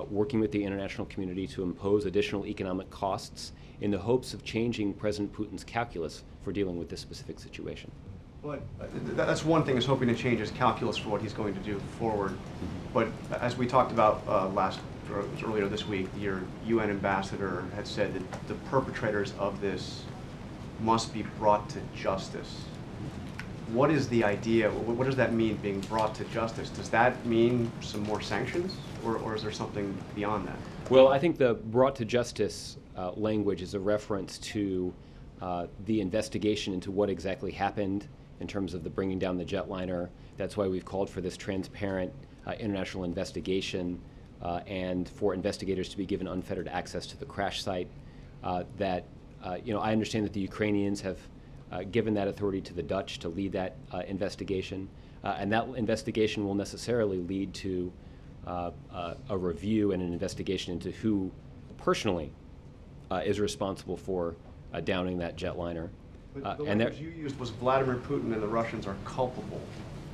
S1: working with the international community to impose additional economic costs in the hopes of changing President Putin's calculus for dealing with this specific situation.
S3: But that's one thing, is hoping to change his calculus for what he's going to do forward. But as we talked about earlier this week, your UN ambassador had said that the perpetrators of this must be brought to justice. What is the idea? What does that mean, being brought to justice? Does that mean some more sanctions, or is there something beyond that?
S1: Well, I think the brought to justice language is a reference to the investigation into what exactly happened in terms of the bringing down the jetliner. That's why we've called for this transparent international investigation and for investigators to be given unfettered access to the crash site. I understand that the Ukrainians have given that authority to the Dutch to lead that investigation, and that investigation will necessarily lead to a review and an investigation into who personally is responsible for downing that jetliner.
S3: But the language you used was Vladimir Putin and the Russians are culpable.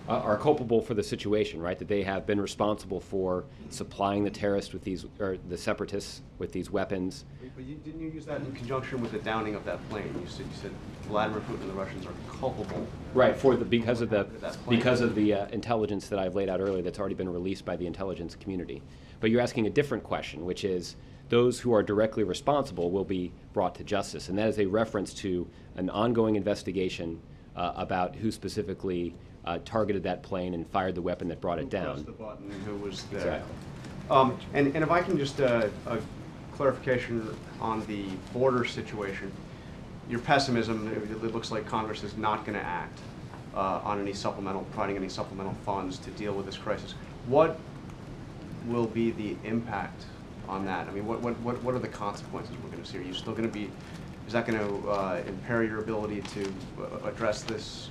S1: Are culpable for the situation, right? That they have been responsible for supplying the terrorists with these, or the separatists with these weapons.
S3: But didn't you use that in conjunction with the downing of that plane? You said Vladimir Putin and the Russians are culpable.
S1: Right, because of the intelligence that I've laid out earlier that's already been released by the intelligence community. But you're asking a different question, which is those who are directly responsible will be brought to justice, and that is a reference to an ongoing investigation about who specifically targeted that plane and fired the weapon that brought it down.
S3: Who pressed the button and who was there.
S1: Exactly.
S3: And if I can just a clarification on the border situation. Your pessimism, it looks like Congress is not going to act on providing any supplemental funds to deal with this crisis. What will be the impact on that? I mean, what are the consequences we're going to see? Are you still going to be, is that going to impair your ability to address this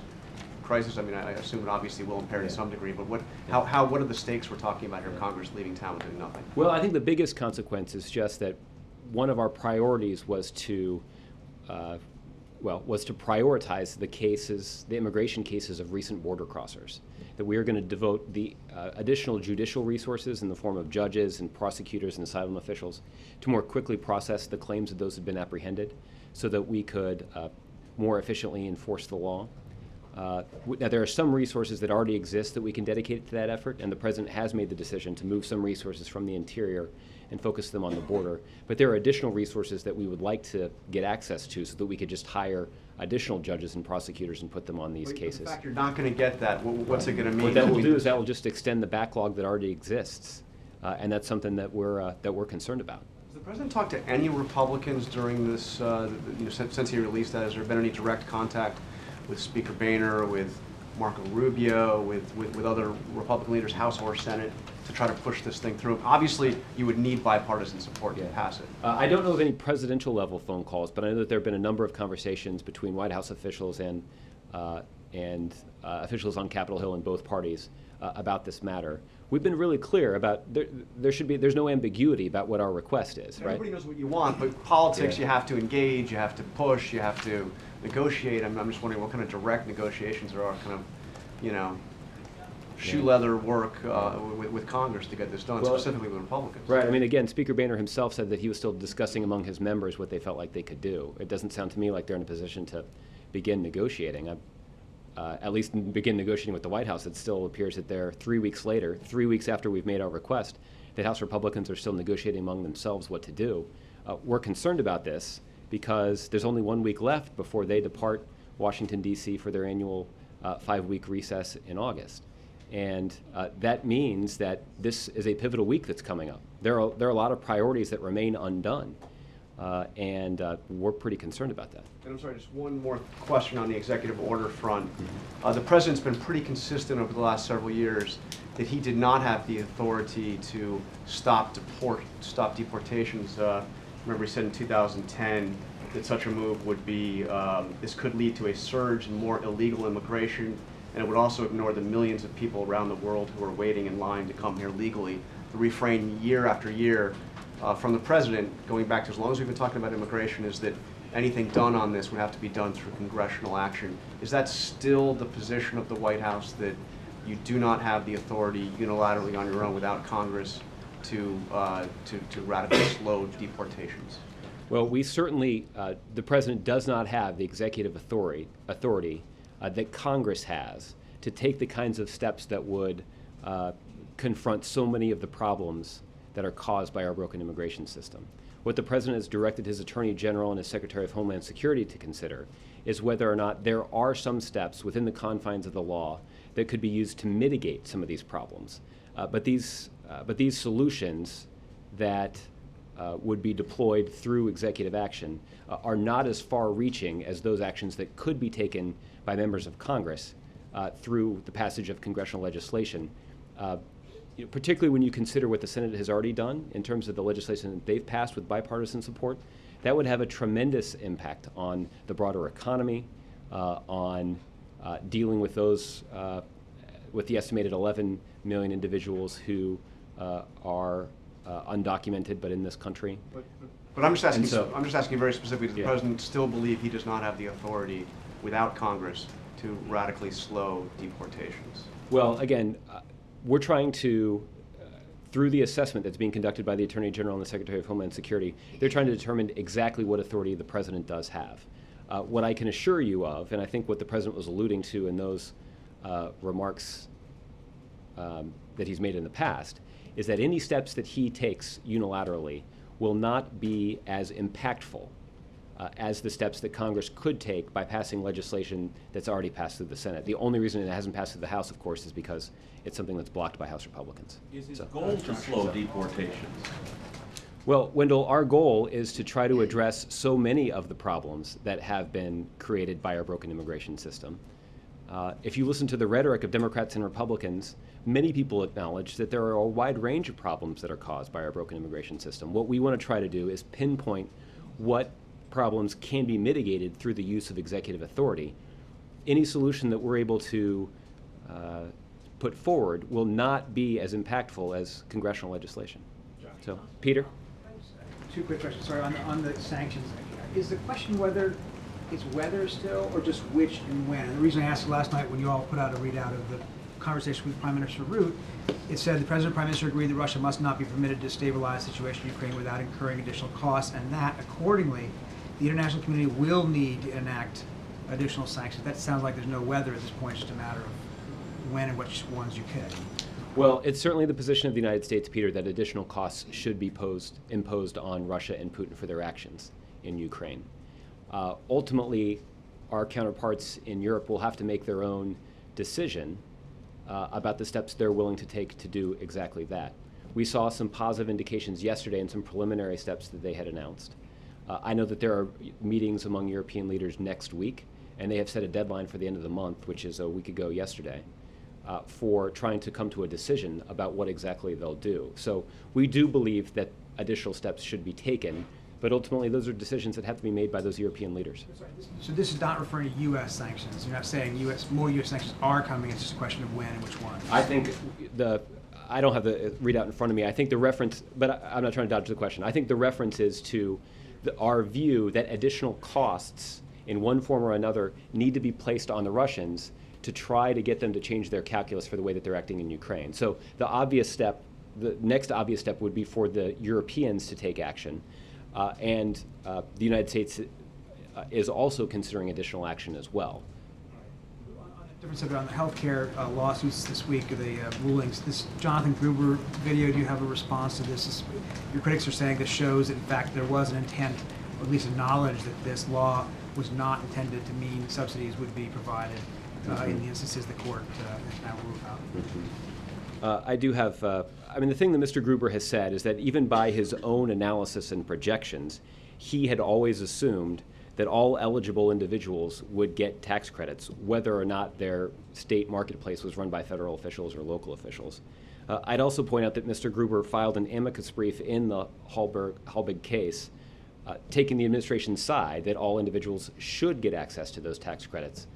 S3: crisis? I mean, I assume it obviously will impair to some degree, but what are the stakes we're talking about here? Congress leaving town and doing nothing.
S1: Well, I think the biggest consequence is just that one of our priorities was to prioritize the immigration cases of recent border crossers. That we are going to devote the additional judicial resources in the form of judges and prosecutors and asylum officials to more quickly process the claims that those had been apprehended, so that we could more efficiently enforce the law. Now, there are some resources that already exist that we can dedicate to that effort, and the President has made the decision to move some resources from the interior and focus them on the border. But there are additional resources that we would like to get access to so that we could just hire additional judges and prosecutors and put them on these cases.
S3: In fact, you're not going to get that. What's it going to mean?
S1: What that will do is that will just extend the backlog that already exists, and that's something that we're concerned about.
S3: Has the President talked to any Republicans during this, since he released that? Has there been any direct contact with Speaker Boehner, with Marco Rubio, with other Republican leaders, House or Senate, to try to push this thing through? Obviously, you would need bipartisan support to pass it.
S1: I don't know of any presidential level phone calls, but I know that there have been a number of conversations between White House officials and officials on Capitol Hill in both parties about this matter. We've been really clear about there's no ambiguity about what our request is, right?
S3: Everybody knows what you want, but politics, you have to engage, you have to push, you have to negotiate. I'm just wondering what kind of direct negotiations there are, kind of, you know, shoe leather work with Congress to get this done, specifically with Republicans.
S1: Right. I mean, again, Speaker Boehner himself said that he was still discussing among his members what they felt like they could do. It doesn't sound to me like they're in a position to begin negotiating. At least begin negotiating with the White House. It still appears that they're 3 weeks later, 3 weeks after we've made our request, that House Republicans are still negotiating among themselves what to do. We're concerned about this because there's only 1 week left before they depart Washington, D.C. for their annual 5-week recess in August. And that means that this is a pivotal week that's coming up. There are a lot of priorities that remain undone, and we're pretty concerned about that.
S3: And I'm sorry, just one more question on the executive order front. The president's been pretty consistent over the last several years that he did not have the authority to stop deportations. Remember, he said in 2010 that such a move would be, this could lead to a surge in more illegal immigration, and it would also ignore the millions of people around the world who are waiting in line to come here legally. The refrain year after year from the president, going back to as long as we've been talking about immigration, is that anything done on this would have to be done through congressional action. Is that still the position of the White House, that you do not have the authority unilaterally on your own without Congress to radically slow deportations?
S1: Well, we certainly, the president does not have the executive authority that Congress has to take the kinds of steps that would confront so many of the problems that are caused by our broken immigration system. What the president has directed his Attorney General and his Secretary of Homeland Security to consider is whether or not there are some steps within the confines of the law that could be used to mitigate some of these problems. But these solutions that would be deployed through executive action are not as far-reaching as those actions that could be taken by members of Congress through the passage of congressional legislation. Particularly when you consider what the Senate has already done in terms of the legislation that they've passed with bipartisan support, that would have a tremendous impact on the broader economy, on dealing with those, with the estimated 11 million individuals who are undocumented but in this country.
S3: But I'm just asking. I'm just asking very specifically. Does the president still believe he does not have the authority, without Congress, to radically slow deportations?
S1: Well, again, we're trying to, through the assessment that's being conducted by the Attorney General and the Secretary of Homeland Security, they're trying to determine exactly what authority the president does have. What I can assure you of, and I think what the president was alluding to in those remarks that he's made in the past, is that any steps that he takes unilaterally will not be as impactful as the steps that Congress could take by passing legislation that's already passed through the Senate. The only reason it hasn't passed through the House, of course, is because it's something that's blocked by House Republicans.
S12: Is his goal to slow deportations?
S1: Well, Wendell, our goal is to try to address so many of the problems that have been created by our broken immigration system. If you listen to the rhetoric of Democrats and Republicans, many people acknowledge that there are a wide range of problems that are caused by our broken immigration system. What we want to try to do is pinpoint what problems can be mitigated through the use of executive authority. Any solution that we're able to put forward will not be as impactful as congressional legislation. So, Peter?
S14: Two quick questions. Sorry, on the sanctions. Is the question whether it's whether still or just which and when? And the reason I asked last night when you all put out a readout of the conversation with Prime Minister Root, it said the President and Prime Minister agreed that Russia must not be permitted to stabilize the situation in Ukraine without incurring additional costs, and that, accordingly, the international community will need to enact additional sanctions. That sounds like there's no whether at this point, it's just a matter of when and which ones you pick.
S1: Well, it's certainly the position of the United States, Peter, that additional costs should be imposed on Russia and Putin for their actions in Ukraine. Ultimately, our counterparts in Europe will have to make their own decision about the steps they're willing to take to do exactly that. We saw some positive indications yesterday and some preliminary steps that they had announced. I know that there are meetings among European leaders next week, and they have set a deadline for the end of the month, which is a week ago yesterday, for trying to come to a decision about what exactly they'll do. So we do believe that additional steps should be taken, but ultimately those are decisions that have to be made by those European leaders.
S14: So this is not referring to U.S. sanctions. You're not saying more U.S. sanctions are coming. It's just a question of when and which one.
S1: I think I don't have the readout in front of me. I think the reference, but I'm not trying to dodge the question. I think the reference is to our view that additional costs in one form or another need to be placed on the Russians to try to get them to change their calculus for the way that they're acting in Ukraine. So the next obvious step would be for the Europeans to take action. And the United States is also considering additional action as well.
S14: Different subject on the healthcare lawsuits this week, or the rulings. This Jonathan Gruber video, do you have a response to this? Your critics are saying this shows that, in fact, there was an intent, or at least a knowledge, that this law was not intended to mean subsidies would be provided in the instances the court has now ruled out.
S1: I do have, I mean, the thing that Mr. Gruber has said is that even by his own analysis and projections, he had always assumed that all eligible individuals would get tax credits, whether or not their state marketplace was run by federal officials or local officials. I'd also point out that Mr. Gruber filed an amicus brief in the Halbig case, taking the administration's side that all individuals should get access to those tax credits,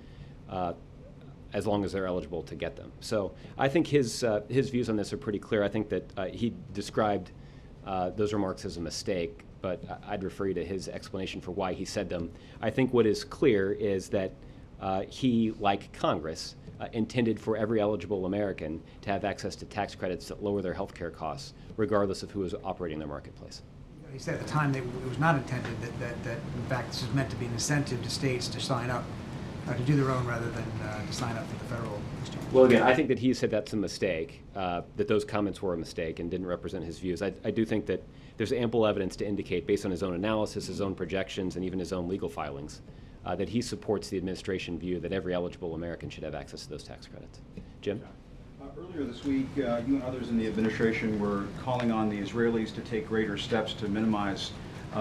S1: as long as they're eligible to get them. So I think his views on this are pretty clear. I think that he described those remarks as a mistake, but I'd refer you to his explanation for why he said them. I think what is clear is that he, like Congress, intended for every eligible American to have access to tax credits that lower their health care costs, regardless of who is operating their marketplace.
S14: He said at the time that it was not intended, that in fact this is meant to be an incentive to states to sign up, to do their own rather than to sign up for the federal exchange.
S1: Well, again, I think that he said that's a mistake, that those comments were a mistake and didn't represent his views. I do think that there's ample evidence to indicate, based on his own analysis, his own projections, and even his own legal filings, that he supports the administration view that every eligible American should have access to those tax credits. Jim?
S15: Earlier this week, you and others in the administration were calling on the Israelis to take greater steps to minimize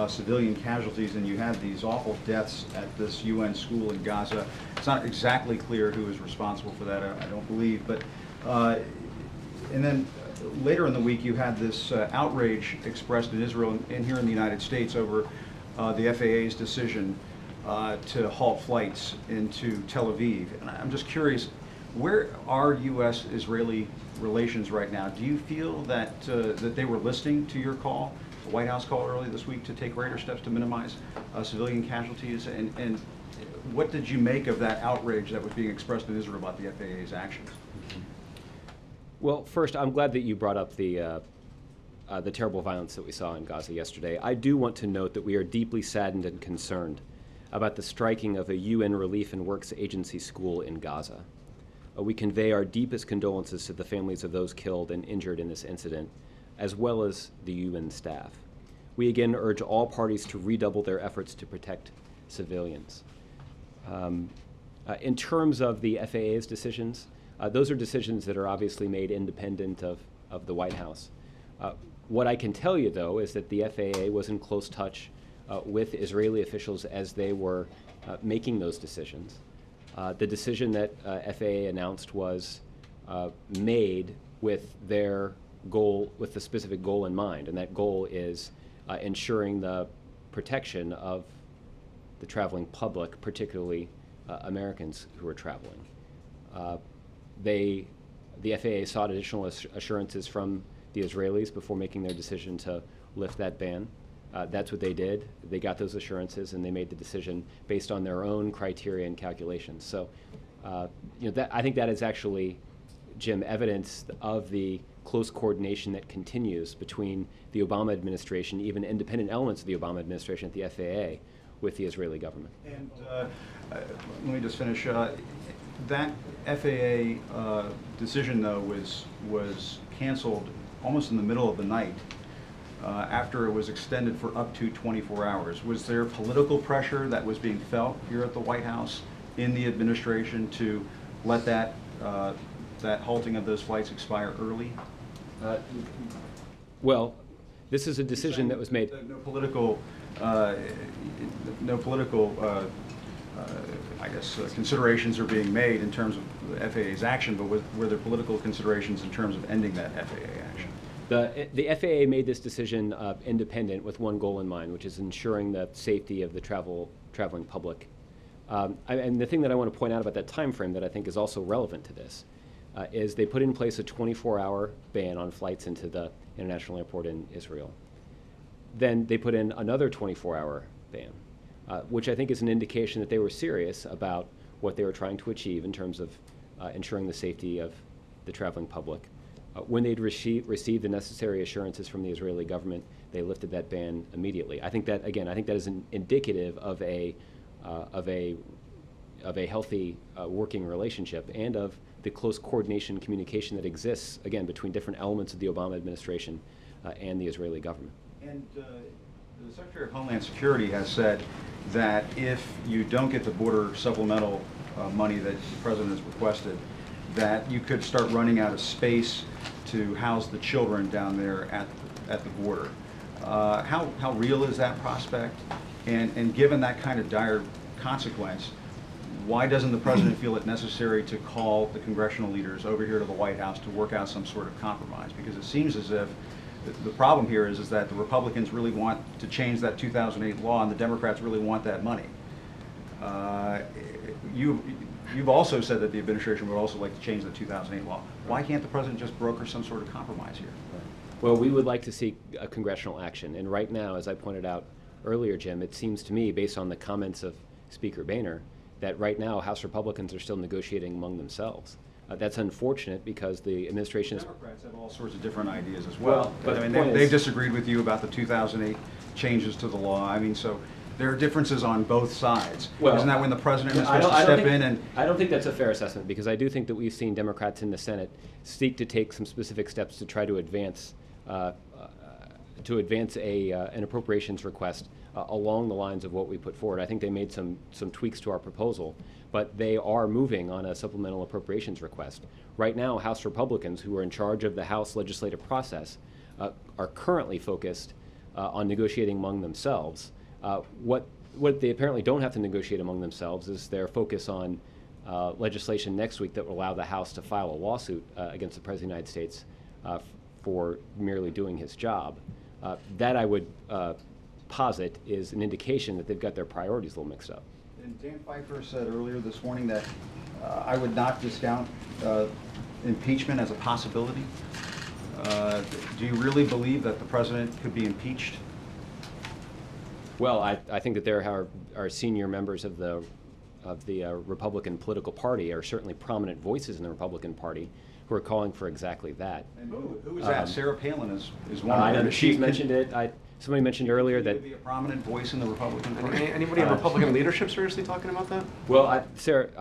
S15: civilian casualties, and you had these awful deaths at this UN school in Gaza. It's not exactly clear who is responsible for that, I don't believe, but and then later in the week you had this outrage expressed in Israel and here in the United States over the FAA's decision to halt flights into Tel Aviv. And I'm just curious, where are U.S.-Israeli relations right now? Do you feel that that they were listening to your call, the White House call earlier this week, to take greater steps to minimize civilian casualties? And what did you make of that outrage that was being expressed in Israel about the FAA's actions?
S1: Well, first, I'm glad that you brought up the terrible violence that we saw in Gaza yesterday. I do want to note that we are deeply saddened and concerned about the striking of a UN Relief and Works Agency school in Gaza. We convey our deepest condolences to the families of those killed and injured in this incident, as well as the UN staff. We again urge all parties to redouble their efforts to protect civilians. In terms of the FAA's decisions, those are decisions that are obviously made independent of the White House. What I can tell you, though, is that the FAA was in close touch with Israeli officials as they were making those decisions. The decision that FAA announced was made with their goal, with the specific goal in mind, and that goal is ensuring the protection of the traveling public, particularly Americans who are traveling. The FAA sought additional assurances from the Israelis before making their decision to lift that ban. That's what they did. They got those assurances, and they made the decision based on their own criteria and calculations. So, I think that is actually, Jim, evidence of the close coordination that continues between the Obama administration, even independent elements of the Obama administration at the FAA, with the Israeli government.
S15: And let me just finish. That FAA decision, though, was canceled almost in the middle of the night. After it was extended for up to 24 hours. Was there political pressure that was being felt here at the White House in the administration to let that halting of those flights expire early?
S1: Well, this is a decision that was made.
S15: No political no political, I guess, considerations are being made in terms of the FAA's action, but were there political considerations in terms of ending that FAA action?
S1: The FAA made this decision independent with one goal in mind, which is ensuring the safety of the traveling public. And the thing that I want to point out about that time frame that I think is also relevant to this is they put in place a 24-hour ban on flights into the international airport in Israel. Then they put in another 24-hour ban, which I think is an indication that they were serious about what they were trying to achieve in terms of ensuring the safety of the traveling public. When they'd received the necessary assurances from the Israeli government, they lifted that ban immediately. I think that, again, is indicative of a healthy working relationship and of the close coordination and communication that exists, again, between different elements of the Obama administration and the Israeli government.
S15: And the Secretary of Homeland Security has said that if you don't get the border supplemental money that the President has requested, that you could start running out of space to house the children down there at the border. How real is that prospect? And given that kind of dire consequence, why doesn't the President feel it necessary to call the congressional leaders over here to the White House to work out some sort of compromise? Because it seems as if the problem here is that the Republicans really want to change that 2008 law and the Democrats really want that money. You've also said that the administration would also like to change the 2008 law. Why can't the President just broker some sort of compromise here?
S1: Well, we would like to see a congressional action. And right now, as I pointed out earlier, Jim, it seems to me, based on the comments of Speaker Boehner, that right now House Republicans are still negotiating among themselves. That's unfortunate because the administration is...
S15: Democrats have all sorts of different ideas as well.
S1: But
S15: I mean, they've disagreed with you about the 2008 changes to the law. I mean, so there are differences on both sides.
S1: Well,
S15: isn't that when the President is supposed to step in and...
S1: I don't think that's a fair assessment because I do think that we've seen Democrats in the Senate seek to take some specific steps to try to advance an appropriations request along the lines of what we put forward. I think they made some tweaks to our proposal, but they are moving on a supplemental appropriations request. Right now, House Republicans, who are in charge of the House legislative process, are currently focused on negotiating among themselves. What they apparently don't have to negotiate among themselves is their focus on legislation next week that will allow the House to file a lawsuit against the President of the United States for merely doing his job. That I would posit is an indication that they've got their priorities a little mixed up.
S15: And Dan Pfeiffer said earlier this morning that I would not discount impeachment as a possibility. Do you really believe that the President could be impeached?
S1: Well, I think that there are senior members of the Republican political party, are certainly prominent voices in the Republican Party, who are calling for exactly that.
S15: And who is that? Sarah Palin is one of
S1: I
S15: them.
S1: know she's mentioned it. Somebody mentioned earlier that...
S15: be a prominent voice in the Republican Party?
S3: Anybody in Republican leadership seriously talking about that?
S1: Well, I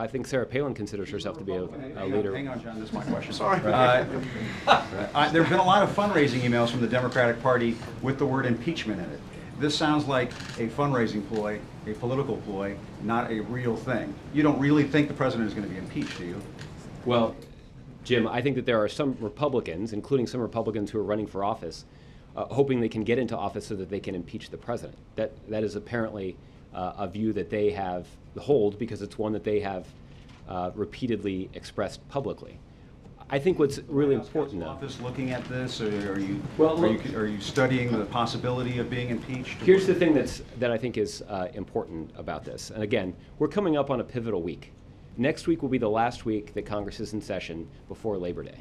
S1: think Sarah Palin considers herself to be a leader.
S15: Hang on, John, this is my question.
S3: Sorry.
S15: There's been a lot of fundraising emails from the Democratic Party with the word impeachment in it. This sounds like a fundraising ploy, a political ploy, not a real thing. You don't really think the President is going to be impeached, do you?
S1: Well, Jim, I think that there are some Republicans, including some Republicans who are running for office, hoping they can get into office so that they can impeach the President. That is apparently a view that they hold because it's one that they have repeatedly expressed publicly. I think what's really important, though...
S15: Office looking at this, or are you studying the possibility of being impeached?
S1: Here's the thing that I think is important about this. And again, we're coming up on a pivotal week. Next week will be the last week that Congress is in session before Labor Day.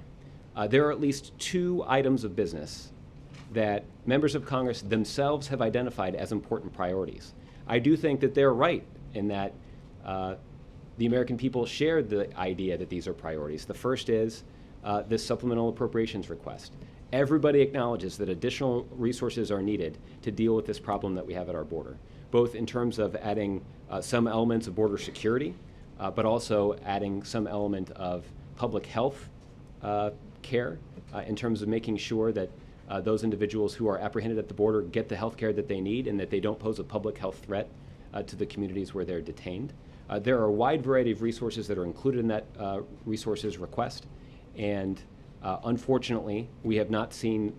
S1: There are at least 2 items of business that members of Congress themselves have identified as important priorities. I do think that they're right in that the American people share the idea that these are priorities. The first is this supplemental appropriations request. Everybody acknowledges that additional resources are needed to deal with this problem that we have at our border, both in terms of adding some elements of border security, but also adding some element of public health care in terms of making sure that those individuals who are apprehended at the border get the health care that they need and that they don't pose a public health threat to the communities where they're detained. There are a wide variety of resources that are included in that resources request, and unfortunately, we have not seen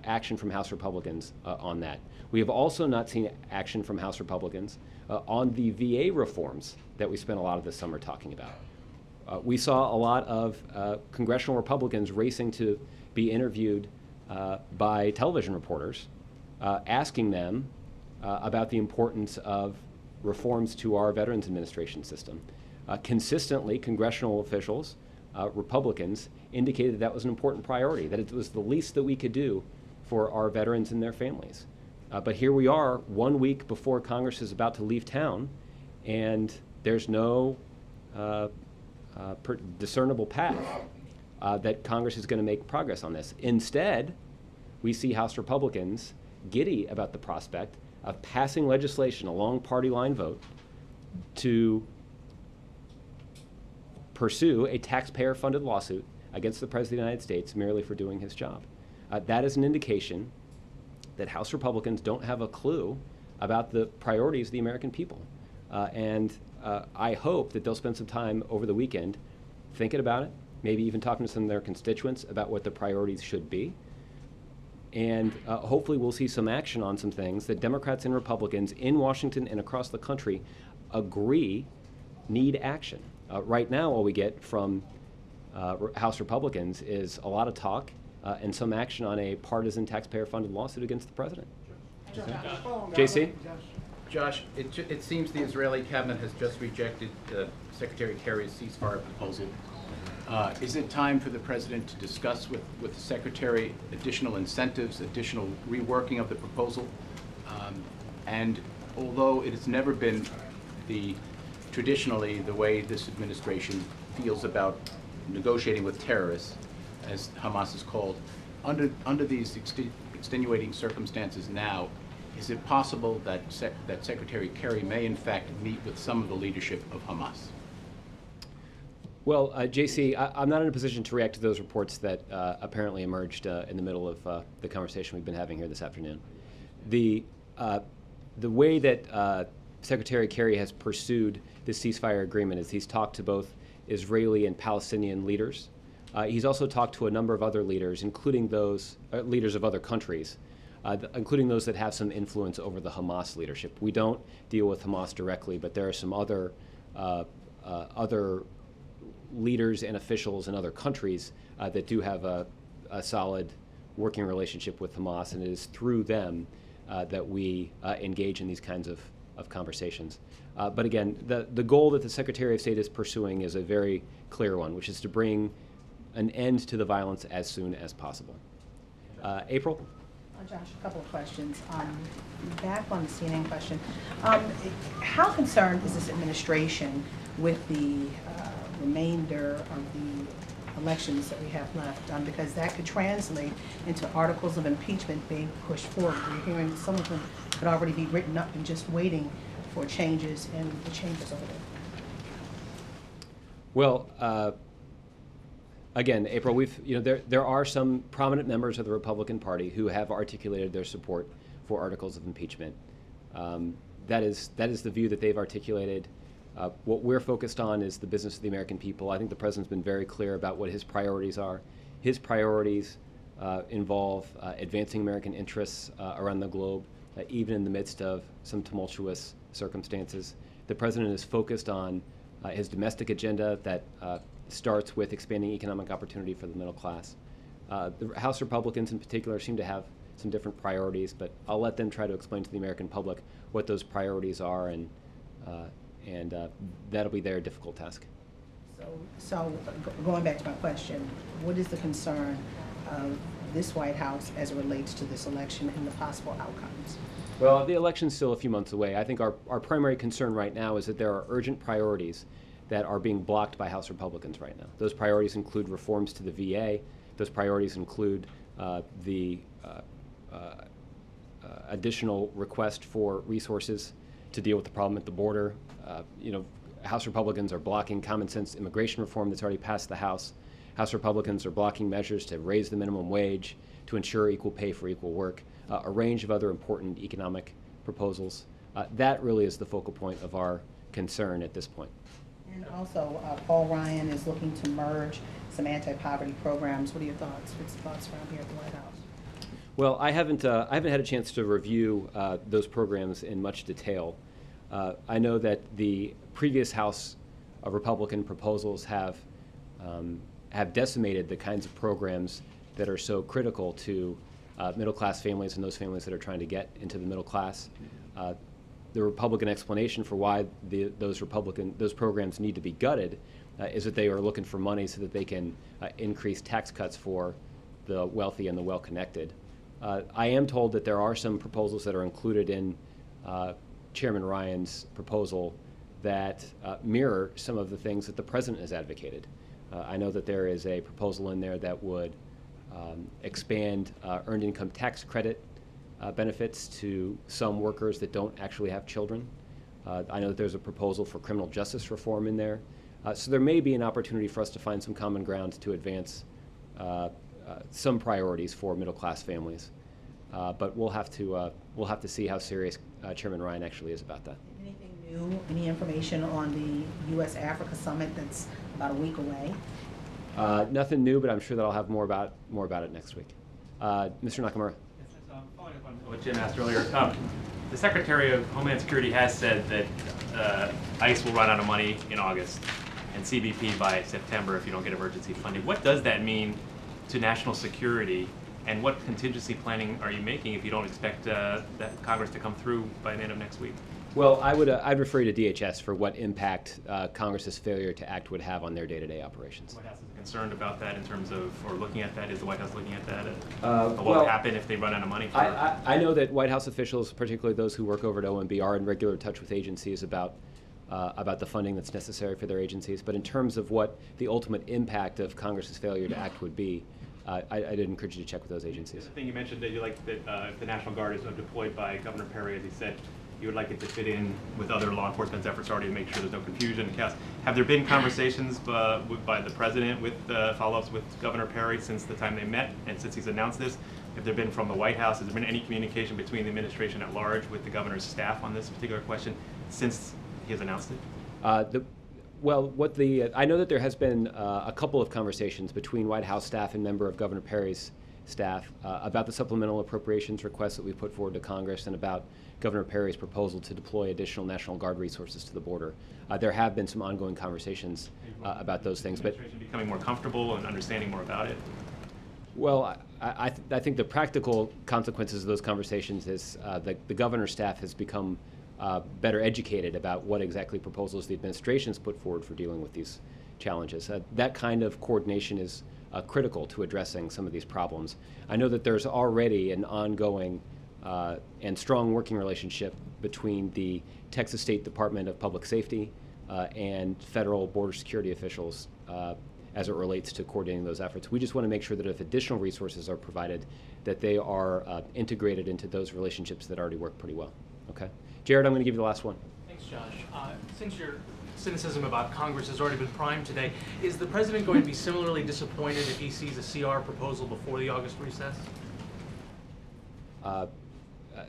S1: action from House Republicans on that. We have also not seen action from House Republicans on the VA reforms that we spent a lot of this summer talking about. We saw a lot of congressional Republicans racing to be interviewed by television reporters, asking them about the importance of reforms to our Veterans Administration system. Consistently, congressional officials, Republicans, indicated that was an important priority, that it was the least that we could do for our veterans and their families. But here we are, 1 week before Congress is about to leave town, and there's no discernible path that Congress is going to make progress on this. Instead, we see House Republicans giddy about the prospect of passing legislation, a long party line vote, to pursue a taxpayer-funded lawsuit against the President of the United States merely for doing his job. That is an indication that House Republicans don't have a clue about the priorities of the American people. And I hope that they'll spend some time over the weekend thinking about it, maybe even talking to some of their constituents about what the priorities should be. And hopefully we'll see some action on some things that Democrats and Republicans in Washington and across the country agree need action. Right now, all we get from House Republicans is a lot of talk and some action on a partisan taxpayer-funded lawsuit against the president. JC?
S16: Josh, it seems the Israeli cabinet has just rejected Secretary Kerry's ceasefire proposal. Is it time for the president to discuss with the secretary additional incentives, additional reworking of the proposal? And although it has never been traditionally the way this administration feels about negotiating with terrorists, as Hamas is called, under these extenuating circumstances now, is it possible that that Secretary Kerry may in fact meet with some of the leadership of Hamas?
S1: Well, JC, I'm not in a position to react to those reports that apparently emerged in the middle of the conversation we've been having here this afternoon. The way that Secretary Kerry has pursued this ceasefire agreement is he's talked to both Israeli and Palestinian leaders. He's also talked to a number of other leaders, including those leaders of other countries, including those that have some influence over the Hamas leadership. We don't deal with Hamas directly, but there are some other leaders and officials in other countries that do have a solid working relationship with Hamas, and it is through them that we engage in these kinds of conversations. But again, the goal that the Secretary of State is pursuing is a very clear one, which is to bring an end to the violence as soon as possible. April?
S17: Josh, a couple of questions. Back on the CNN question, how concerned is this administration with the remainder of the elections that we have left? Because that could translate into articles of impeachment being pushed forward. We're hearing some of them could already be written up and just waiting for changes in the chambers over there.
S1: Well, again, April, there are some prominent members of the Republican Party who have articulated their support for articles of impeachment. That is the view that they've articulated. What we're focused on is the business of the American people. I think the president's been very clear about what his priorities are. His priorities involve advancing American interests around the globe, even in the midst of some tumultuous circumstances. The president is focused on his domestic agenda that starts with expanding economic opportunity for the middle class. The House Republicans in particular seem to have some different priorities, but I'll let them try to explain to the American public what those priorities are, and that'll be their difficult task.
S17: So going back to my question, what is the concern of this White House as it relates to this election and the possible outcomes?
S1: Well, the election's still a few months away. I think our primary concern right now is that there are urgent priorities that are being blocked by House Republicans right now. Those priorities include reforms to the VA. Those priorities include the additional request for resources to deal with the problem at the border. House Republicans are blocking common sense immigration reform that's already passed the House. House Republicans are blocking measures to raise the minimum wage, to ensure equal pay for equal work, a range of other important economic proposals. That really is the focal point of our concern at this point.
S17: And also, Paul Ryan is looking to merge some anti-poverty programs. What are your thoughts? What's the thoughts around here at the White House?
S1: Well, I haven't had a chance to review those programs in much detail. I know that the previous House Republican proposals have decimated the kinds of programs that are so critical to middle-class families and those families that are trying to get into the middle class. The Republican explanation for why those programs need to be gutted is that they are looking for money so that they can increase tax cuts for the wealthy and the well-connected. I am told that there are some proposals that are included in Chairman Ryan's proposal that mirror some of the things that the president has advocated. I know that there is a proposal in there that would expand earned income tax credit benefits to some workers that don't actually have children. I know that there's a proposal for criminal justice reform in there. So there may be an opportunity for us to find some common ground to advance some priorities for middle-class families. But we'll have to see how serious Chairman Ryan actually is about that.
S17: Anything new, any information on the U.S.-Africa summit that's about a week away?
S1: Nothing new, but I'm sure that I'll have more about it next week. Mr. Nakamura.
S18: Following up on what Jim asked earlier, the Secretary of Homeland Security has said that ICE will run out of money in August and CBP by September if you don't get emergency funding. What does that mean to national security, and what contingency planning are you making if you don't expect that Congress to come through by the end of next week?
S1: Well, I'd refer you to DHS for what impact Congress's failure to act would have on their day-to-day operations.
S18: The White House is concerned about that in terms of, or looking at that. Is the White House looking at that? What
S1: well,
S18: would happen if they run out of money?
S1: I know that White House officials, particularly those who work over at OMB, are in regular touch with agencies about the funding that's necessary for their agencies. But in terms of what the ultimate impact of Congress's failure to act would be, I'd encourage you to check with those agencies.
S18: The thing you mentioned that you like that if the National Guard is deployed by Governor Perry, as he said, you would like it to fit in with other law enforcement efforts already to make sure there's no confusion and chaos. Have there been conversations by the president with follow-ups with Governor Perry since the time they met and since he's announced this? Have there been from the White House? Has there been any communication between the administration at large with the governor's staff on this particular question since he has announced it?
S1: I know that there has been a couple of conversations between White House staff and member of Governor Perry's staff about the supplemental appropriations request that we put forward to Congress and about Governor Perry's proposal to deploy additional National Guard resources to the border. There have been some ongoing conversations about those things.
S18: But becoming more comfortable and understanding more about it?
S1: Well, I think the practical consequences of those conversations is the governor's staff has become better educated about what exactly proposals the administration has put forward for dealing with these challenges. That kind of coordination is critical to addressing some of these problems. I know that there's already an ongoing and strong working relationship between the Texas State Department of Public Safety and federal border security officials as it relates to coordinating those efforts. We just want to make sure that if additional resources are provided, that they are integrated into those relationships that already work pretty well. Okay? Jared, I'm going to give you the last one.
S19: Thanks, Josh. Since your cynicism about Congress has already been primed today, is the president going to be similarly disappointed if he sees a CR proposal before the August recess?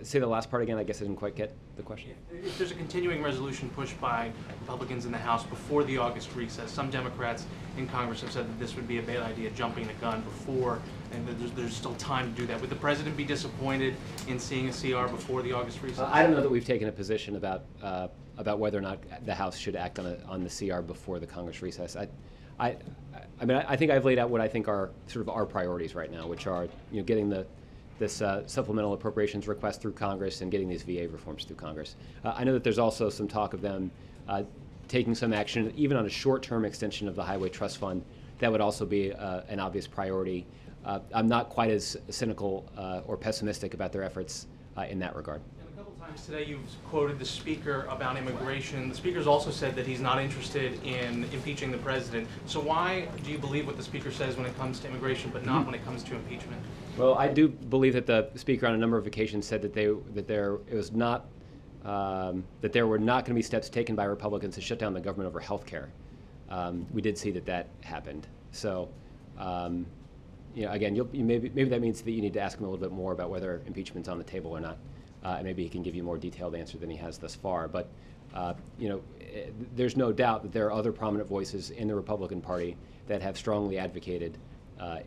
S1: Say the last part again. I guess I didn't quite get the question.
S19: If there's a continuing resolution pushed by Republicans in the House before the August recess, some Democrats in Congress have said that this would be a bad idea, jumping the gun before, and that there's still time to do that. Would the president be disappointed in seeing a CR before the August recess?
S1: I don't know that we've taken a position about whether or not the House should act on the CR before the Congress recess. I mean, I think I've laid out what I think are sort of our priorities right now, which are getting this supplemental appropriations request through Congress and getting these VA reforms through Congress. I know that there's also some talk of them taking some action, even on a short-term extension of the Highway Trust Fund. That would also be an obvious priority. I'm not quite as cynical or pessimistic about their efforts in that regard.
S19: And a couple times today you've quoted the Speaker about immigration. The Speaker's also said that he's not interested in impeaching the president. So why do you believe what the Speaker says when it comes to immigration, but not when it comes to impeachment?
S1: Well, I do believe that the Speaker on a number of occasions said that there were not going to be steps taken by Republicans to shut down the government over health care. We did see that happened. So, again, maybe that means that you need to ask him a little bit more about whether impeachment's on the table or not. And maybe he can give you a more detailed answer than he has thus far. But, there's no doubt that there are other prominent voices in the Republican Party that have strongly advocated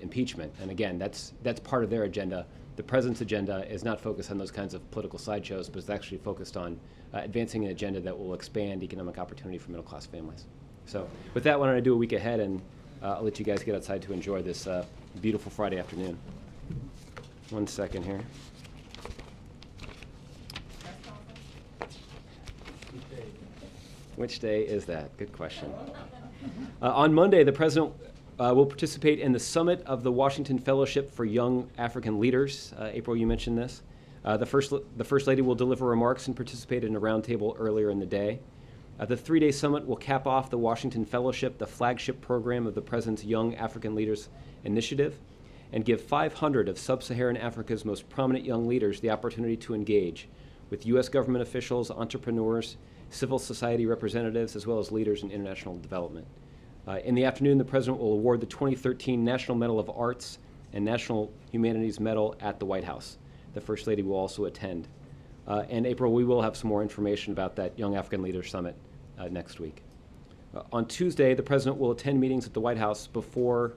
S1: impeachment. And again, that's part of their agenda the President's agenda is not focused on those kinds of political sideshows, but is actually focused on advancing an agenda that will expand economic opportunity for middle-class families. So with that, why don't I do a week ahead, and I'll let you guys get outside to enjoy this beautiful Friday afternoon. 1 second here. Which day is that? Good question. On Monday, the President will participate in the summit of the Washington Fellowship for Young African Leaders. April, you mentioned this. The First Lady will deliver remarks and participate in a roundtable earlier in the day. The 3-day summit will cap off the Washington Fellowship, the flagship program of the President's Young African Leaders Initiative, and give 500 of sub-Saharan Africa's most prominent young leaders the opportunity to engage with U.S. government officials, entrepreneurs, civil society representatives, as well as leaders in international development. In the afternoon, the President will award the 2013 National Medal of Arts and National Humanities Medal at the White House. The First Lady will also attend. In April, we will have some more information about that Young African Leaders Summit next week. On Tuesday, the President will attend meetings at the White House before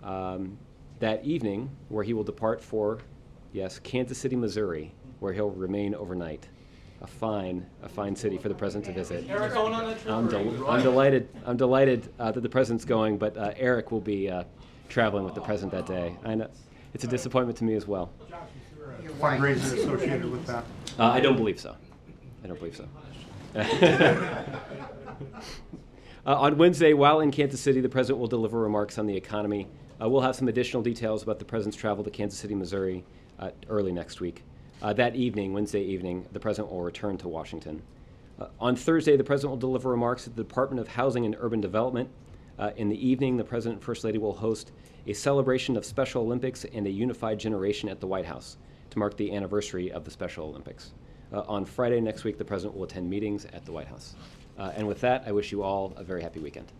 S1: that evening, where he will depart for, yes, Kansas City, Missouri, where he'll remain overnight. A fine city for the President to visit.
S19: Eric going on that trip?
S1: I'm delighted that the President's going, but Eric will be traveling with the President that day. I know it's a disappointment to me as well.
S9: Fundraiser associated with that?
S1: I don't believe so. I don't believe so. On Wednesday, while in Kansas City, the President will deliver remarks on the economy. We'll have some additional details about the President's travel to Kansas City, Missouri early next week. That evening, Wednesday evening, the President will return to Washington. On Thursday, the President will deliver remarks at the Department of Housing and Urban Development. In the evening, the President and First Lady will host a celebration of Special Olympics and a unified generation at the White House to mark the anniversary of the Special Olympics. On Friday next week, the President will attend meetings at the White House. And with that, I wish you all a very happy weekend.